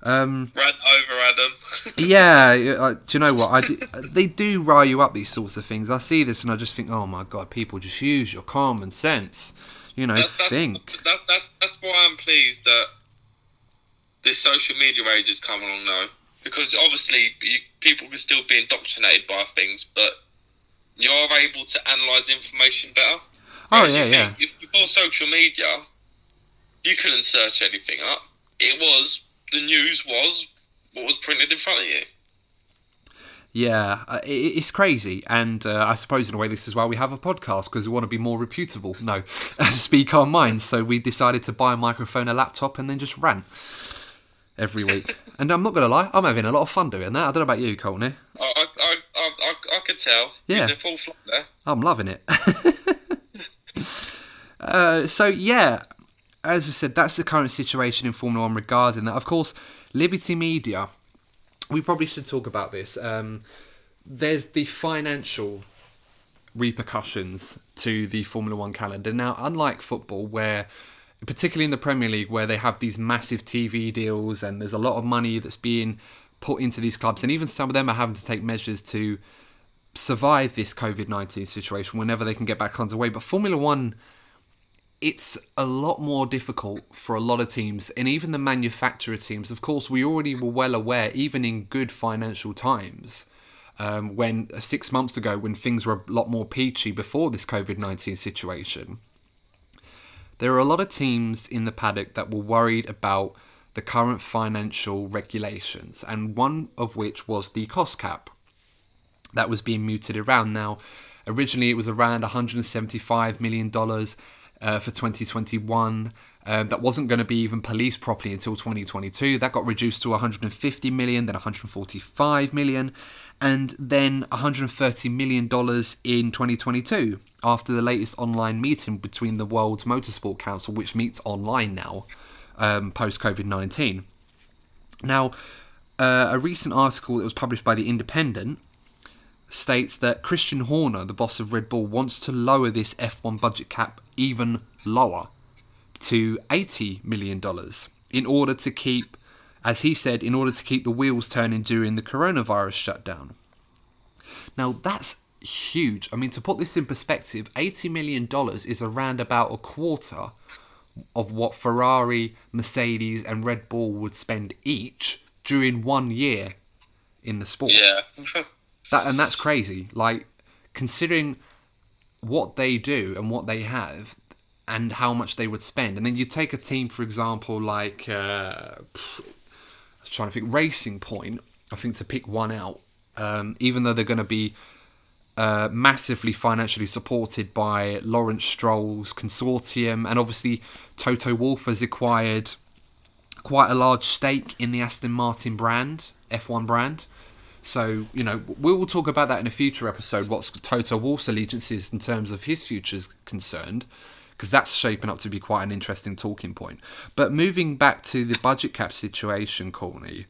Rant over, Adam. Yeah, do you know what? They do rile you up, these sorts of things. I see this and I just think, oh my God, people, just use your common sense. Think. That's why I'm pleased that this social media age has come along now. Because obviously people can still be indoctrinated by things, but you're able to analyse information better. Oh, yeah. Before social media, you couldn't search anything up. The news was what was printed in front of you. Yeah, it's crazy, and I suppose in a way this is why we have a podcast, because we want to be more reputable. No, speak our minds. So we decided to buy a microphone, a laptop, and then just rant every week. And I'm not going to lie, I'm having a lot of fun doing that. I don't know about you, Courtney. I could tell. Yeah. You're in full flow there. I'm loving it. So yeah, as I said, that's the current situation in Formula One regarding that. Of course, Liberty Media, we probably should talk about this. There's the financial repercussions to the Formula One calendar. Now, unlike football, where, particularly in the Premier League, where they have these massive TV deals and there's a lot of money that's being put into these clubs, and even some of them are having to take measures to survive this COVID-19 situation whenever they can get back underway. But Formula One, it's a lot more difficult for a lot of teams, and even the manufacturer teams. Of course, we already were well aware, even in good financial times, when 6 months ago, when things were a lot more peachy before this COVID-19 situation, there are a lot of teams in the paddock that were worried about the current financial regulations, and one of which was the cost cap that was being mooted around. Now, originally it was around $175 million for 2021. That wasn't going to be even policed properly until 2022. That got reduced to 150 million, then 145 million, and then $130 million in 2022 after the latest online meeting between the World Motorsport Council, which meets online now, post-COVID-19. Now, a recent article that was published by The Independent states that Christian Horner, the boss of Red Bull, wants to lower this F1 budget cap even lower to $80 million in order to keep, as he said, in order to keep the wheels turning during the coronavirus shutdown. Now, that's huge. I mean, to put this in perspective, $80 million is around about a quarter of what Ferrari, Mercedes and Red Bull would spend each during 1 year in the sport. Yeah. That's crazy. Like, considering what they do and what they have and how much they would spend. And then you take a team, for example, like, I was trying to think, Racing Point, I think, to pick one out, even though they're going to be massively financially supported by Lawrence Stroll's consortium, and obviously Toto Wolff has acquired quite a large stake in the Aston Martin brand, F1 brand. So, you know, we will talk about that in a future episode, what Toto Wolff's allegiance is in terms of his future's concerned, because that's shaping up to be quite an interesting talking point. But moving back to the budget cap situation, Courtney,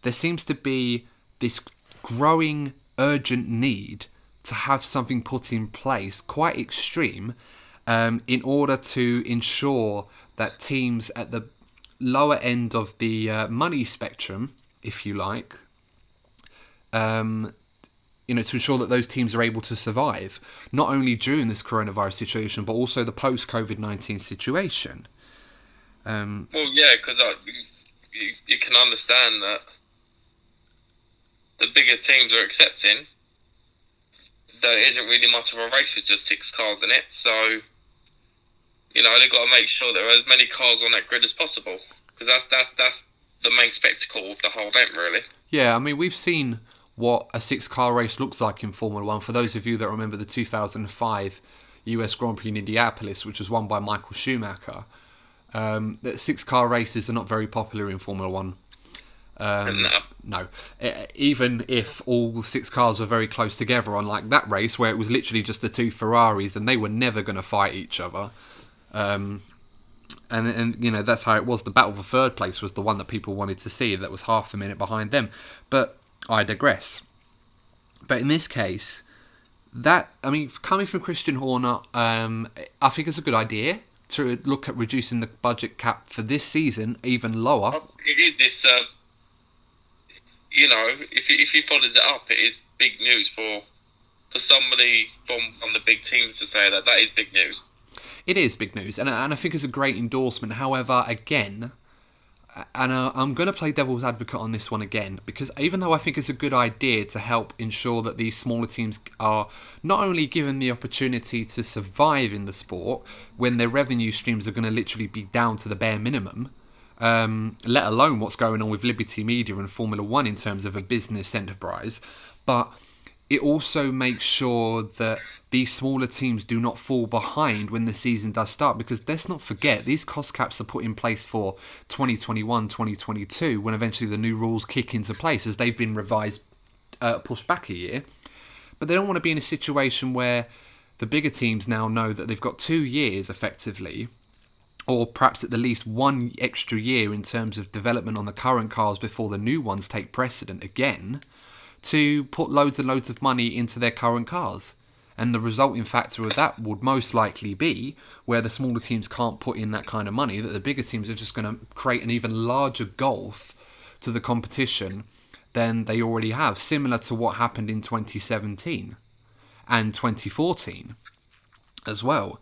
there seems to be this growing urgent need to have something put in place, quite extreme, in order to ensure that teams at the lower end of the money spectrum, if you like, you know, to ensure that those teams are able to survive, not only during this coronavirus situation, but also the post-COVID-19 situation. Well, yeah, because you can understand that the bigger teams are accepting there isn't really much of a race with just 6 cars in it. So, you know, they've got to make sure there are as many cars on that grid as possible, because that's the main spectacle of the whole event, really. Yeah, I mean, we've seen what a 6-car race looks like in Formula One. For those of you that remember the 2005 US Grand Prix in Indianapolis, which was won by Michael Schumacher, that 6-car races are not very popular in Formula One. No. Even if all 6 cars were very close together, unlike that race where it was literally just the 2 Ferraris and they were never going to fight each other. And you know, that's how it was. The battle for third place was the one that people wanted to see. That was half a minute behind them. But I digress. But in this case, coming from Christian Horner, I think it's a good idea to look at reducing the budget cap for this season even lower. It is this, you know, if he follows it up, it is big news for somebody from the big teams to say that is big news. It is big news, and I think it's a great endorsement. However, again, and I'm going to play devil's advocate on this one again, because even though I think it's a good idea to help ensure that these smaller teams are not only given the opportunity to survive in the sport when their revenue streams are going to literally be down to the bare minimum, let alone what's going on with Liberty Media and Formula One in terms of a business enterprise, but it also makes sure that these smaller teams do not fall behind when the season does start, because let's not forget, these cost caps are put in place for 2021, 2022, when eventually the new rules kick into place, as they've been revised, pushed back a year. But they don't want to be in a situation where the bigger teams now know that they've got 2 years effectively, or perhaps at the least 1 extra year in terms of development on the current cars before the new ones take precedent again, to put loads and loads of money into their current cars. And the resulting factor of that would most likely be, where the smaller teams can't put in that kind of money, that the bigger teams are just going to create an even larger gulf to the competition than they already have, similar to what happened in 2017 and 2014 as well.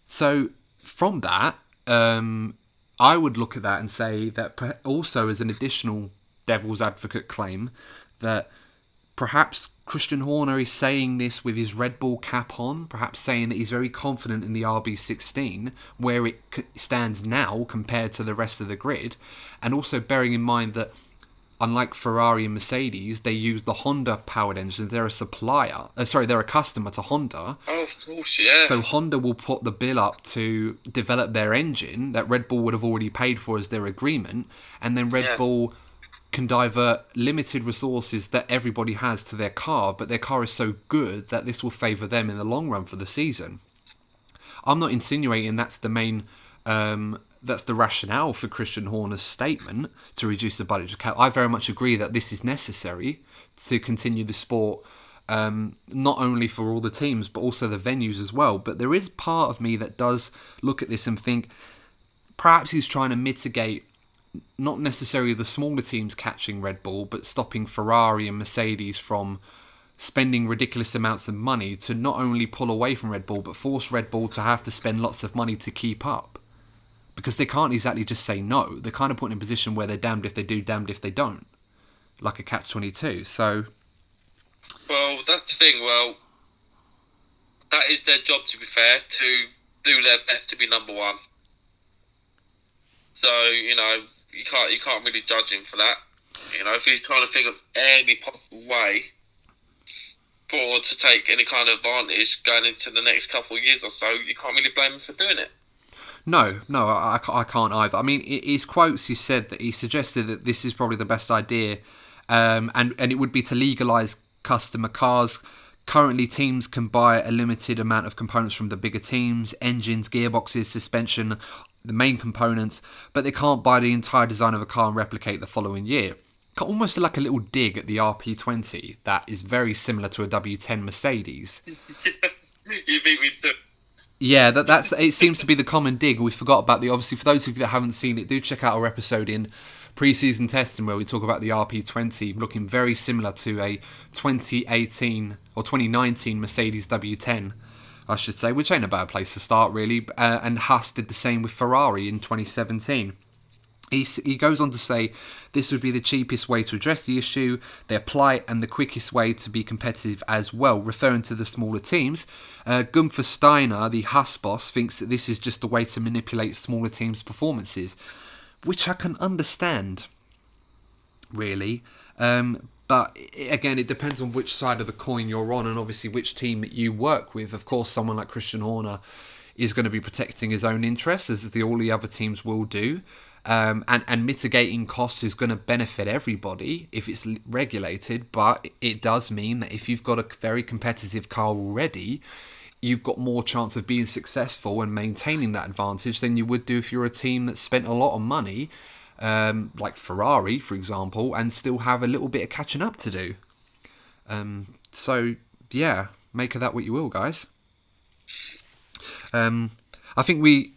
So from that, I would look at that and say that also as an additional devil's advocate claim, that perhaps Christian Horner is saying this with his Red Bull cap on, perhaps saying that he's very confident in the RB16, where it stands now compared to the rest of the grid, and also bearing in mind that unlike Ferrari and Mercedes, they use the Honda-powered engines. They're a supplier. They're a customer to Honda. Oh, of course, yeah. So Honda will put the bill up to develop their engine that Red Bull would have already paid for as their agreement, and then Red Bull can divert limited resources that everybody has to their car, but their car is so good that this will favour them in the long run for the season. I'm not insinuating that's the main... that's the rationale for Christian Horner's statement to reduce the budget cap. I very much agree that this is necessary to continue the sport, not only for all the teams, but also the venues as well. But there is part of me that does look at this and think perhaps he's trying to mitigate not necessarily the smaller teams catching Red Bull, but stopping Ferrari and Mercedes from spending ridiculous amounts of money to not only pull away from Red Bull, but force Red Bull to have to spend lots of money to keep up. Because they can't exactly just say no. They're kind of put in a position where they're damned if they do, damned if they don't. Like a catch-22. So... Well, that's the thing. Well, that is their job, to be fair, to do their best to be number one. So, you can't really judge him for that. If he's trying to think of any possible way to take any kind of advantage going into the next couple of years or so, you can't really blame him for doing it. No, I can't either. I mean, in his quotes, he said that he suggested that this is probably the best idea, and it would be to legalise customer cars. Currently, teams can buy a limited amount of components from the bigger teams, engines, gearboxes, suspension, the main components, but they can't buy the entire design of a car and replicate the following year. Almost like a little dig at the RP20 that is very similar to a W10 Mercedes. You beat me too. Yeah, that's it seems to be the common dig. We forgot about obviously, for those of you that haven't seen it, do check out our episode in pre-season testing where we talk about the RP20 looking very similar to a 2018 or 2019 Mercedes W10, I should say, which ain't a bad place to start really. And Haas did the same with Ferrari in 2017. He goes on to say this would be the cheapest way to address the issue, their plight, and the quickest way to be competitive as well, referring to the smaller teams. Gunther Steiner, the Haas boss, thinks that this is just a way to manipulate smaller teams' performances, which I can understand, really. But again, it depends on which side of the coin you're on and obviously which team that you work with. Of course, someone like Christian Horner is going to be protecting his own interests, as all the other teams will do. And mitigating costs is going to benefit everybody if it's regulated, but it does mean that if you've got a very competitive car already, you've got more chance of being successful and maintaining that advantage than you would do if you're a team that spent a lot of money, like Ferrari, for example, and still have a little bit of catching up to do. So, yeah, make of that what you will, guys. I think we,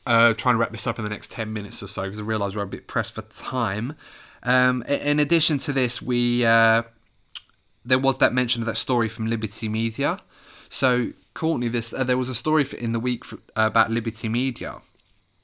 trying to wrap this up in the next 10 minutes or so, because I realise we're a bit pressed for time. In addition to this, there was that mention of that story from Liberty Media. So, Courtney, there was a story in the week about Liberty Media.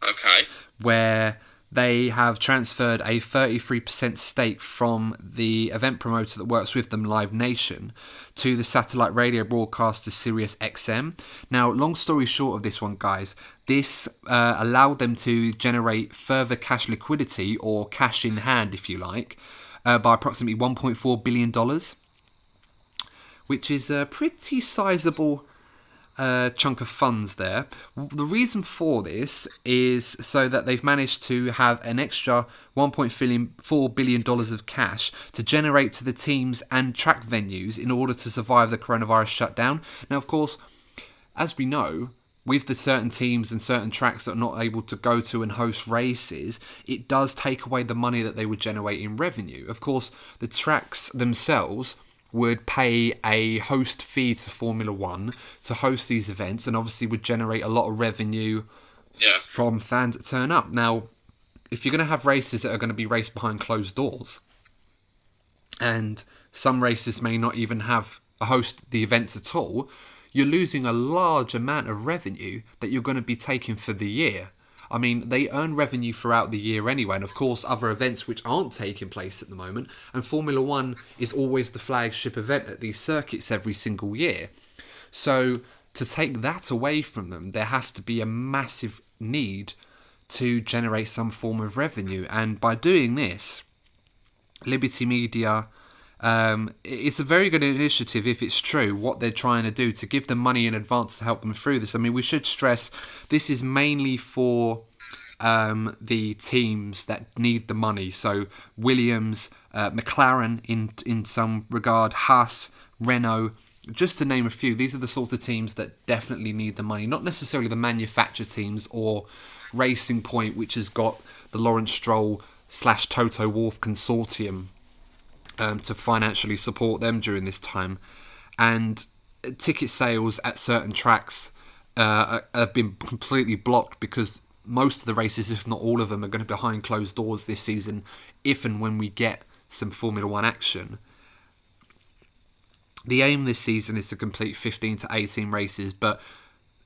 Okay. Where they have transferred a 33% stake from the event promoter that works with them, Live Nation, to the satellite radio broadcaster Sirius XM. Now, long story short of this one, guys, this allowed them to generate further cash liquidity, or cash in hand, if you like, by approximately $1.4 billion, which is a pretty sizable chunk of funds there. The reason for this is so that they've managed to have an extra $1.4 billion of cash to generate to the teams and track venues in order to survive the coronavirus shutdown. Now, of course, as we know, with the certain teams and certain tracks that are not able to go to and host races, it does take away the money that they would generate in revenue. Of course, the tracks themselves would pay a host fee to Formula One to host these events, and obviously would generate a lot of revenue from fans that turn up. Now, if you're going to have races that are going to be raced behind closed doors, and some races may not even have a host the events at all, you're losing a large amount of revenue that you're going to be taking for the year. I mean, they earn revenue throughout the year anyway, and of course other events which aren't taking place at the moment, and Formula One is always the flagship event at these circuits every single year. So to take that away from them, there has to be a massive need to generate some form of revenue, and by doing this, Liberty Media, it's a very good initiative if it's true what they're trying to do to give them money in advance to help them through this. I mean, we should stress this is mainly for the teams that need the money. So Williams, McLaren in some regard, Haas, Renault, just to name a few. These are the sort of teams that definitely need the money, not necessarily the manufacturer teams or Racing Point, which has got the Lawrence Stroll / Toto Wolff consortium to financially support them during this time. And ticket sales at certain tracks have been completely blocked because most of the races, if not all of them, are going to be behind closed doors this season, if and when we get some Formula One action. The aim this season is to complete 15 to 18 races, but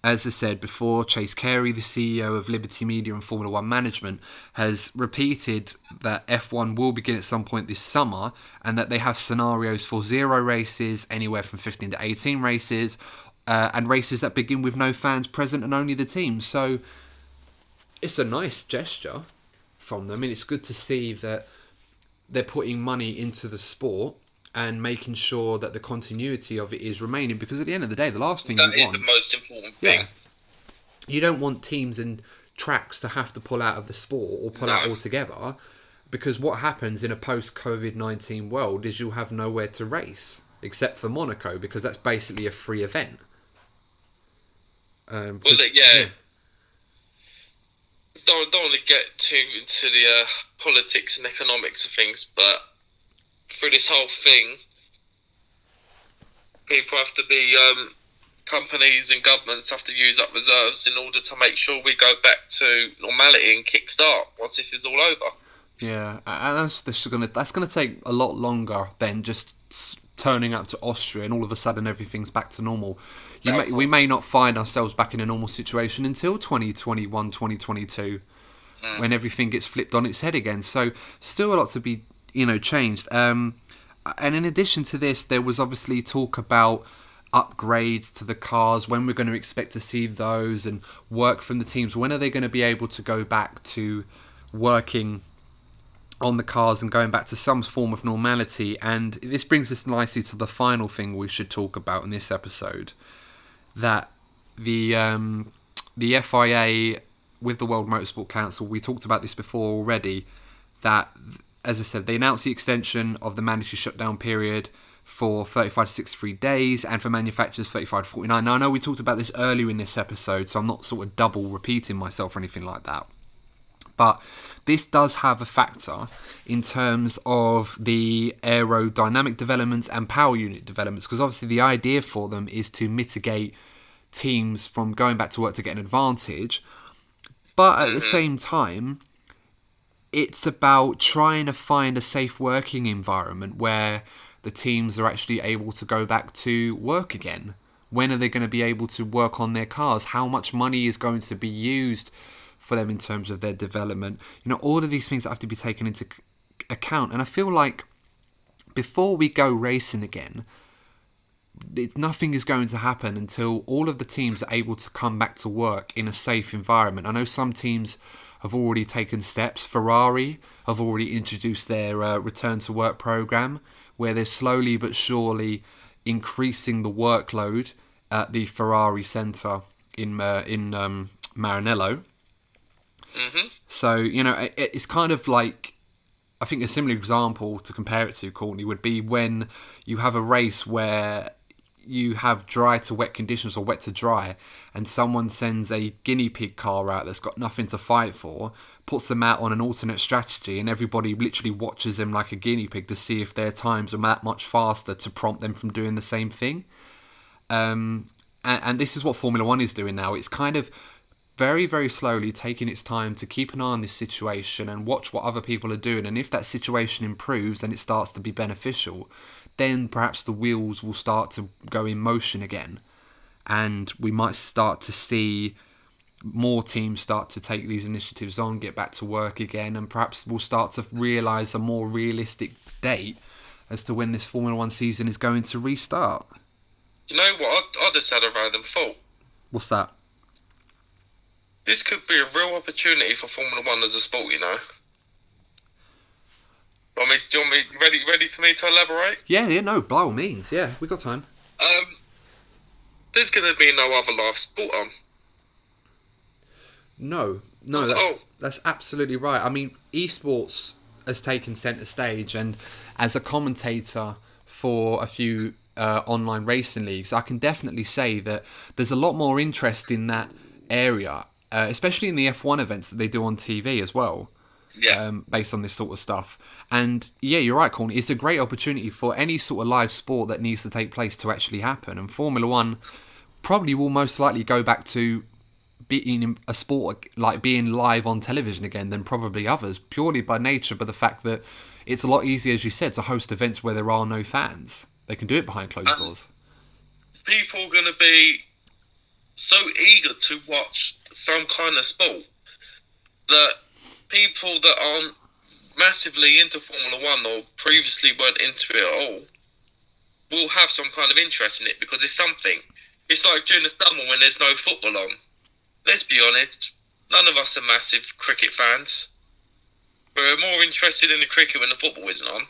as I said before, Chase Carey, the CEO of Liberty Media and Formula One Management, has repeated that F1 will begin at some point this summer, and that they have scenarios for 0 races, anywhere from 15 to 18 races, and races that begin with no fans present and only the team. So it's a nice gesture from them, and it's good to see that they're putting money into the sport and making sure that the continuity of it is remaining, because at the end of the day, the last thing you want... That is the most important thing. Yeah. You don't want teams and tracks to have to pull out of the sport or pull out altogether, because what happens in a post-COVID-19 world is you'll have nowhere to race, except for Monaco, because that's basically a free event. Don't want to get too into the politics and economics of things, but through this whole thing, people have to be, companies and governments have to use up reserves in order to make sure we go back to normality and kickstart once this is all over. Yeah, and that's going to take a lot longer than just turning up to Austria and all of a sudden everything's back to normal. We may not find ourselves back in a normal situation until 2021, 2022, when everything gets flipped on its head again. So still a lot to be changed. And in addition to this, there was obviously talk about upgrades to the cars, when we're going to expect to see those, and work from the teams. When are they going to be able to go back to working on the cars and going back to some form of normality? And this brings us nicely to the final thing we should talk about in this episode, that the FIA with the World Motorsport Council, we talked about this before already, that, as I said, they announced the extension of the mandatory shutdown period for 35 to 63 days, and for manufacturers 35 to 49. Now, I know we talked about this earlier in this episode, so I'm not sort of double repeating myself or anything like that. But this does have a factor in terms of the aerodynamic developments and power unit developments, because obviously the idea for them is to mitigate teams from going back to work to get an advantage. But at the same time, it's about trying to find a safe working environment where the teams are actually able to go back to work again. When are they going to be able to work on their cars? How much money is going to be used for them in terms of their development? All of these things have to be taken into account. And I feel like before we go racing again, nothing is going to happen until all of the teams are able to come back to work in a safe environment. I know some teams have already taken steps. Ferrari have already introduced their return to work program, where they're slowly but surely increasing the workload at the Ferrari centre in Maranello. Mm-hmm. So, it's kind of like, I think a similar example to compare it to, Courtney, would be when you have a race where you have dry to wet conditions or wet to dry, and someone sends a guinea pig car out that's got nothing to fight for, puts them out on an alternate strategy, and everybody literally watches them like a guinea pig to see if their times are that much faster to prompt them from doing the same thing. And this is what Formula One is doing now. It's kind of very, very slowly taking its time to keep an eye on this situation and watch what other people are doing. And if that situation improves and it starts to be beneficial, then perhaps the wheels will start to go in motion again. And we might start to see more teams start to take these initiatives on, get back to work again, and perhaps we'll start to realise a more realistic date as to when this Formula One season is going to restart. You know what? I just had a random thought. What's that? This could be a real opportunity for Formula One as a sport, you know. Do you want me ready for me to elaborate? Yeah, no, by all means, yeah, we got time. There's going to be no other live sport on. No, that's absolutely right. I mean, esports has taken centre stage, and as a commentator for a few online racing leagues, I can definitely say that there's a lot more interest in that area, especially in the F1 events that they do on TV as well. Yeah. Based on this sort of stuff. And yeah, you're right, Courtney. It's a great opportunity for any sort of live sport that needs to take place to actually happen. And Formula One probably will most likely go back to being a sport like being live on television again than probably others, purely by nature, but the fact that it's a lot easier, as you said, to host events where there are no fans. They can do it behind closed doors. People are going to be so eager to watch some kind of sport that people that aren't massively into Formula One or previously weren't into it at all will have some kind of interest in it because it's something. It's like during the summer when there's no football on. Let's be honest, none of us are massive cricket fans. We're more interested in the cricket when the football isn't on.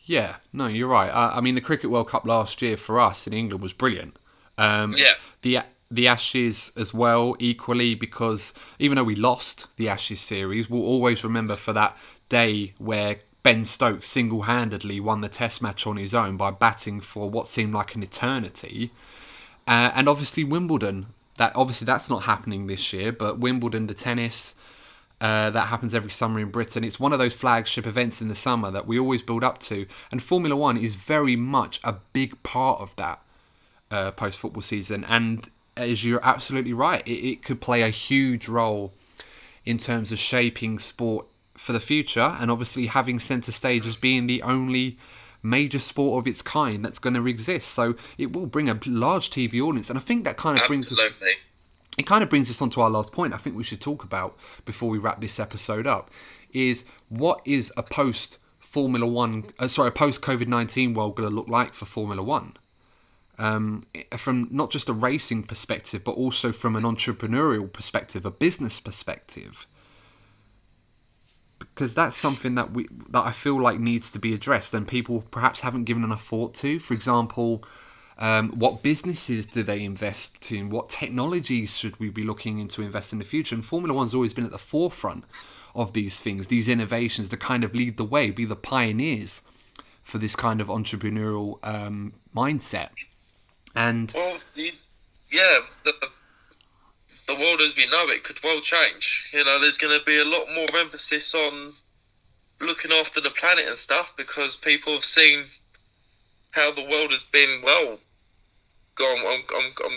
Yeah, no, you're right. I mean, the Cricket World Cup last year for us in England was brilliant. Yeah. The Ashes as well, equally, because even though we lost the Ashes series, we'll always remember for that day where Ben Stokes single-handedly won the Test match on his own by batting for what seemed like an eternity. And obviously Wimbledon, that's not happening this year, but Wimbledon, the tennis, that happens every summer in Britain. It's one of those flagship events in the summer that we always build up to, and Formula One is very much a big part of that post-football season. And as you're absolutely right, it could play a huge role in terms of shaping sport for the future, and obviously having centre stage as being the only major sport of its kind that's going to exist. So it will bring a large TV audience, and I think that kind of brings us... It kind of brings us on to our last point I think we should talk about before we wrap this episode up, is what is a post-COVID-19 world going to look like for Formula One? From not just a racing perspective, but also from an entrepreneurial perspective, a business perspective. Because that's something that I feel like needs to be addressed, and people perhaps haven't given enough thought to. For example, what businesses do they invest in? What technologies should we be looking into invest in the future? And Formula One's always been at the forefront of these things, these innovations, to kind of lead the way, be the pioneers for this kind of entrepreneurial mindset. And the world as we know it could well change. You know, there's going to be a lot more emphasis on looking after the planet and stuff because people have seen how the world has been. Well, I'm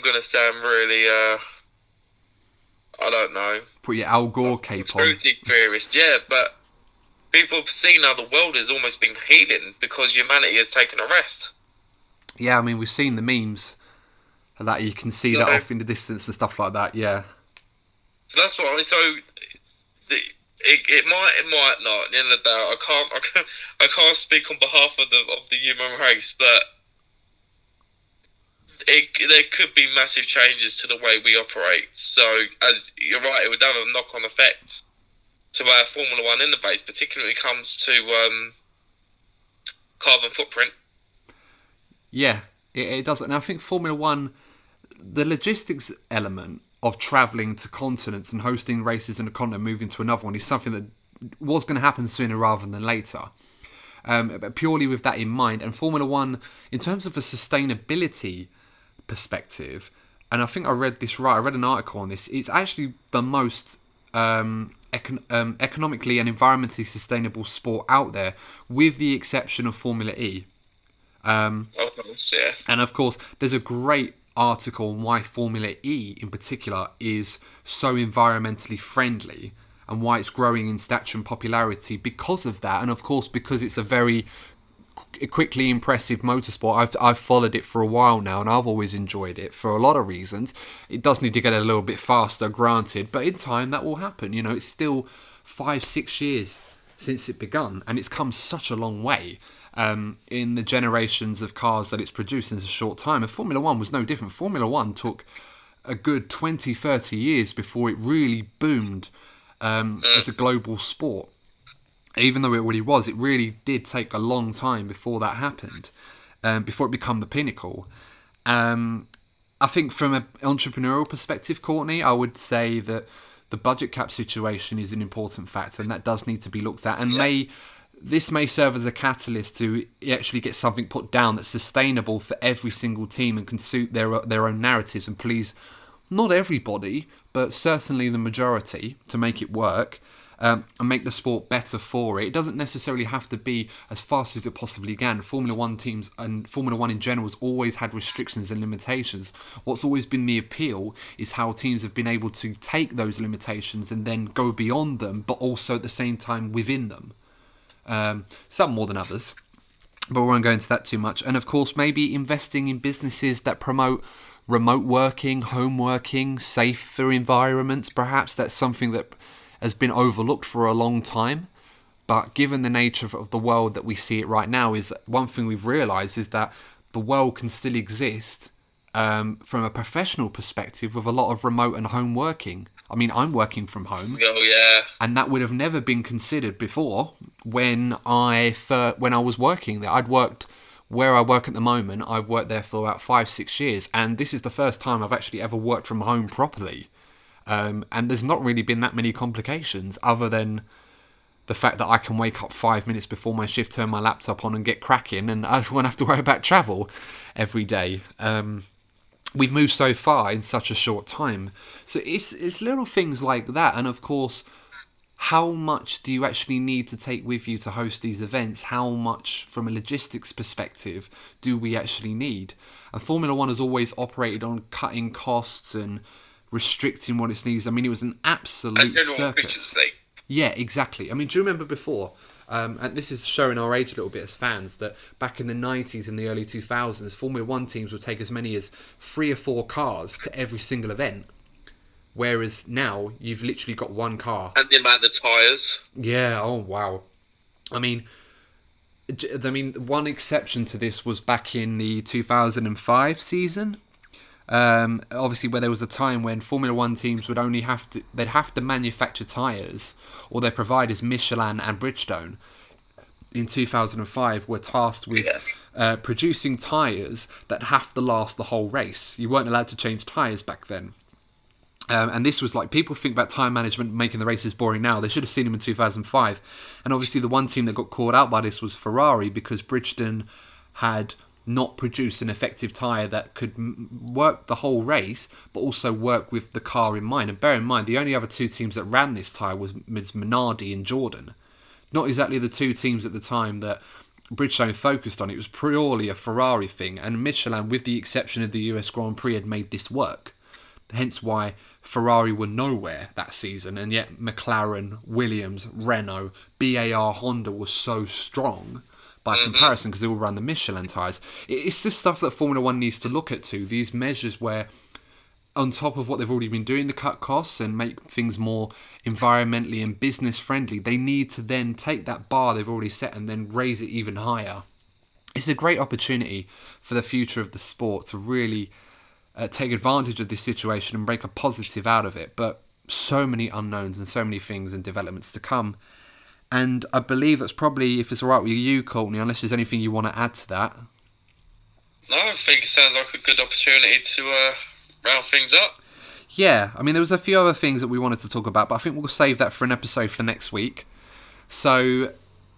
going to sound really, I don't know. Put your Al Gore cape on. Conspiracy theorist, yeah, but people have seen how the world has almost been healing because humanity has taken a rest. Yeah, I mean, we've seen the memes that you can see that off in the distance and stuff like that, yeah. So that's what I mean. So it might not. At the end of the day, I can't speak on behalf of the human race, but there could be massive changes to the way we operate. So, as you're right, it would have a knock-on effect to our Formula One innovates, particularly when it comes to carbon footprint. Yeah, it does. And I think Formula One, the logistics element of travelling to continents and hosting races in a continent, moving to another one, is something that was going to happen sooner rather than later. But purely with that in mind, and Formula One, in terms of a sustainability perspective, and I think I read this right, I read an article on this, it's actually the most economically and environmentally sustainable sport out there, with the exception of Formula E. Of course, yeah. And of course, there's a great article on why Formula E in particular is so environmentally friendly and why it's growing in stature and popularity because of that. And of course, because it's a very quickly impressive motorsport. I've followed it for a while now, and I've always enjoyed it for a lot of reasons. It does need to get a little bit faster, granted, but in time that will happen. You know, it's still 5-6 years since it begun, and it's come such a long way in the generations of cars that it's produced in a short time. And Formula One was no different. Formula One took a good 20-30 years before it really boomed as a global sport. Even though it already was, it really did take a long time before that happened, before it became the pinnacle. I think from an entrepreneurial perspective, Courtney, I would say that the budget cap situation is an important factor, and that does need to be looked at. And this may serve as a catalyst to actually get something put down that's sustainable for every single team and can suit their own narratives and please not everybody, but certainly the majority, to make it work. And make the sport better for it. It doesn't necessarily have to be as fast as it possibly can. Formula One teams and Formula One in general has always had restrictions and limitations. What's always been the appeal is how teams have been able to take those limitations and then go beyond them, but also at the same time within them. Some more than others, but we won't go into that too much. And of course, maybe investing in businesses that promote remote working, home working, safer environments. Perhaps that's something that has been overlooked for a long time, but given the nature of the world that we see it right now, is one thing we've realised is that the world can still exist from a professional perspective with a lot of remote and home working. I mean, I'm working from home, and that would have never been considered before when I was working there. I'd worked where I work at the moment. I've worked there for about 5-6 years, and this is the first time I've actually ever worked from home properly. And there's not really been that many complications other than the fact that I can wake up 5 minutes before my shift, turn my laptop on and get cracking, and I won't have to worry about travel every day. We've moved so far in such a short time. So it's little things like that. And of course, how much do you actually need to take with you to host these events? How much, from a logistics perspective, do we actually need? And Formula One has always operated on cutting costs and restricting what it needs. I mean, it was an absolute circus. Yeah, exactly. I mean, do you remember before, and this is showing our age a little bit as fans, that back in the 90s and the early 2000s, Formula One teams would take as many as 3 or 4 cars to every single event, whereas now you've literally got one car. And the amount of tyres. Yeah, oh wow. I mean, one exception to this was back in the 2005 season. Obviously, where there was a time when Formula One teams would only have to manufacture tyres, or their providers Michelin and Bridgestone in 2005 were tasked with producing tyres that have to last the whole race. You weren't allowed to change tyres back then. And this was like, people think about time management making the races boring now. They should have seen them in 2005. And obviously the one team that got caught out by this was Ferrari, because Bridgestone had not produce an effective tyre that could work the whole race, but also work with the car in mind. And bear in mind, the only other 2 teams that ran this tyre was Minardi and Jordan. Not exactly the 2 teams at the time that Bridgestone focused on. It was purely a Ferrari thing, and Michelin, with the exception of the US Grand Prix, had made this work. Hence why Ferrari were nowhere that season, and yet McLaren, Williams, Renault, BAR, Honda was so strong by comparison, because they all run the Michelin tyres. It's just stuff that Formula One needs to look at too. These measures where, on top of what they've already been doing to cut costs and make things more environmentally and business friendly, they need to then take that bar they've already set and then raise it even higher. it's a great opportunity for the future of the sport to really take advantage of this situation and make a positive out of it. But so many unknowns and so many things and developments to come. And I believe that's probably, if it's all right with you, Courtney, unless there's anything you want to add to that. No, I think it sounds like a good opportunity to round things up. Yeah, I mean, there was a few other things that we wanted to talk about, but I think we'll save that for an episode for next week. So,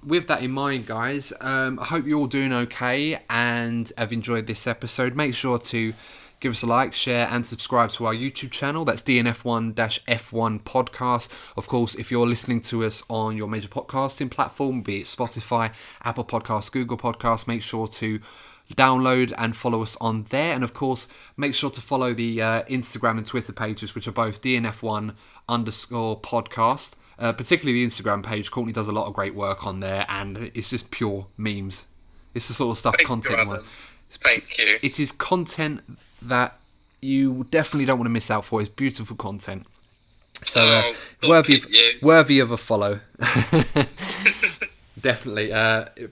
with that in mind, guys, I hope you're all doing okay and have enjoyed this episode. Make sure to give us a like, share, and subscribe to our YouTube channel. That's DNF1-F1 Podcast. Of course, if you're listening to us on your major podcasting platform, be it Spotify, Apple Podcasts, Google Podcasts, make sure to download and follow us on there. And of course, make sure to follow the Instagram and Twitter pages, which are both DNF1_podcast. Particularly the Instagram page. Courtney does a lot of great work on there, and it's just pure memes. It's the sort of stuff Thank you. It is content that you definitely don't want to miss out for. It's beautiful content. So worthy of a follow. Definitely,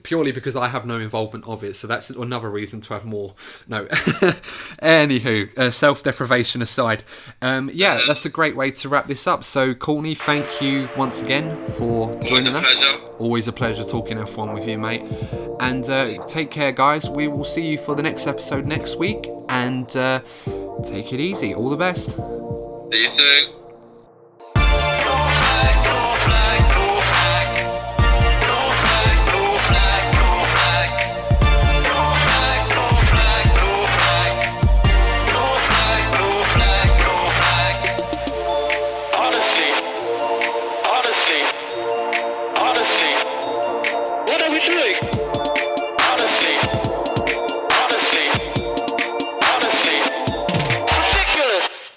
purely because I have no involvement of it, so that's another reason to have more. No, anywho, self-deprivation aside, that's a great way to wrap this up. So, Courtney, thank you once again for joining us. Always a pleasure talking F1 with you, mate. And take care, guys. We will see you for the next episode next week, and take it easy. All the best. See you soon.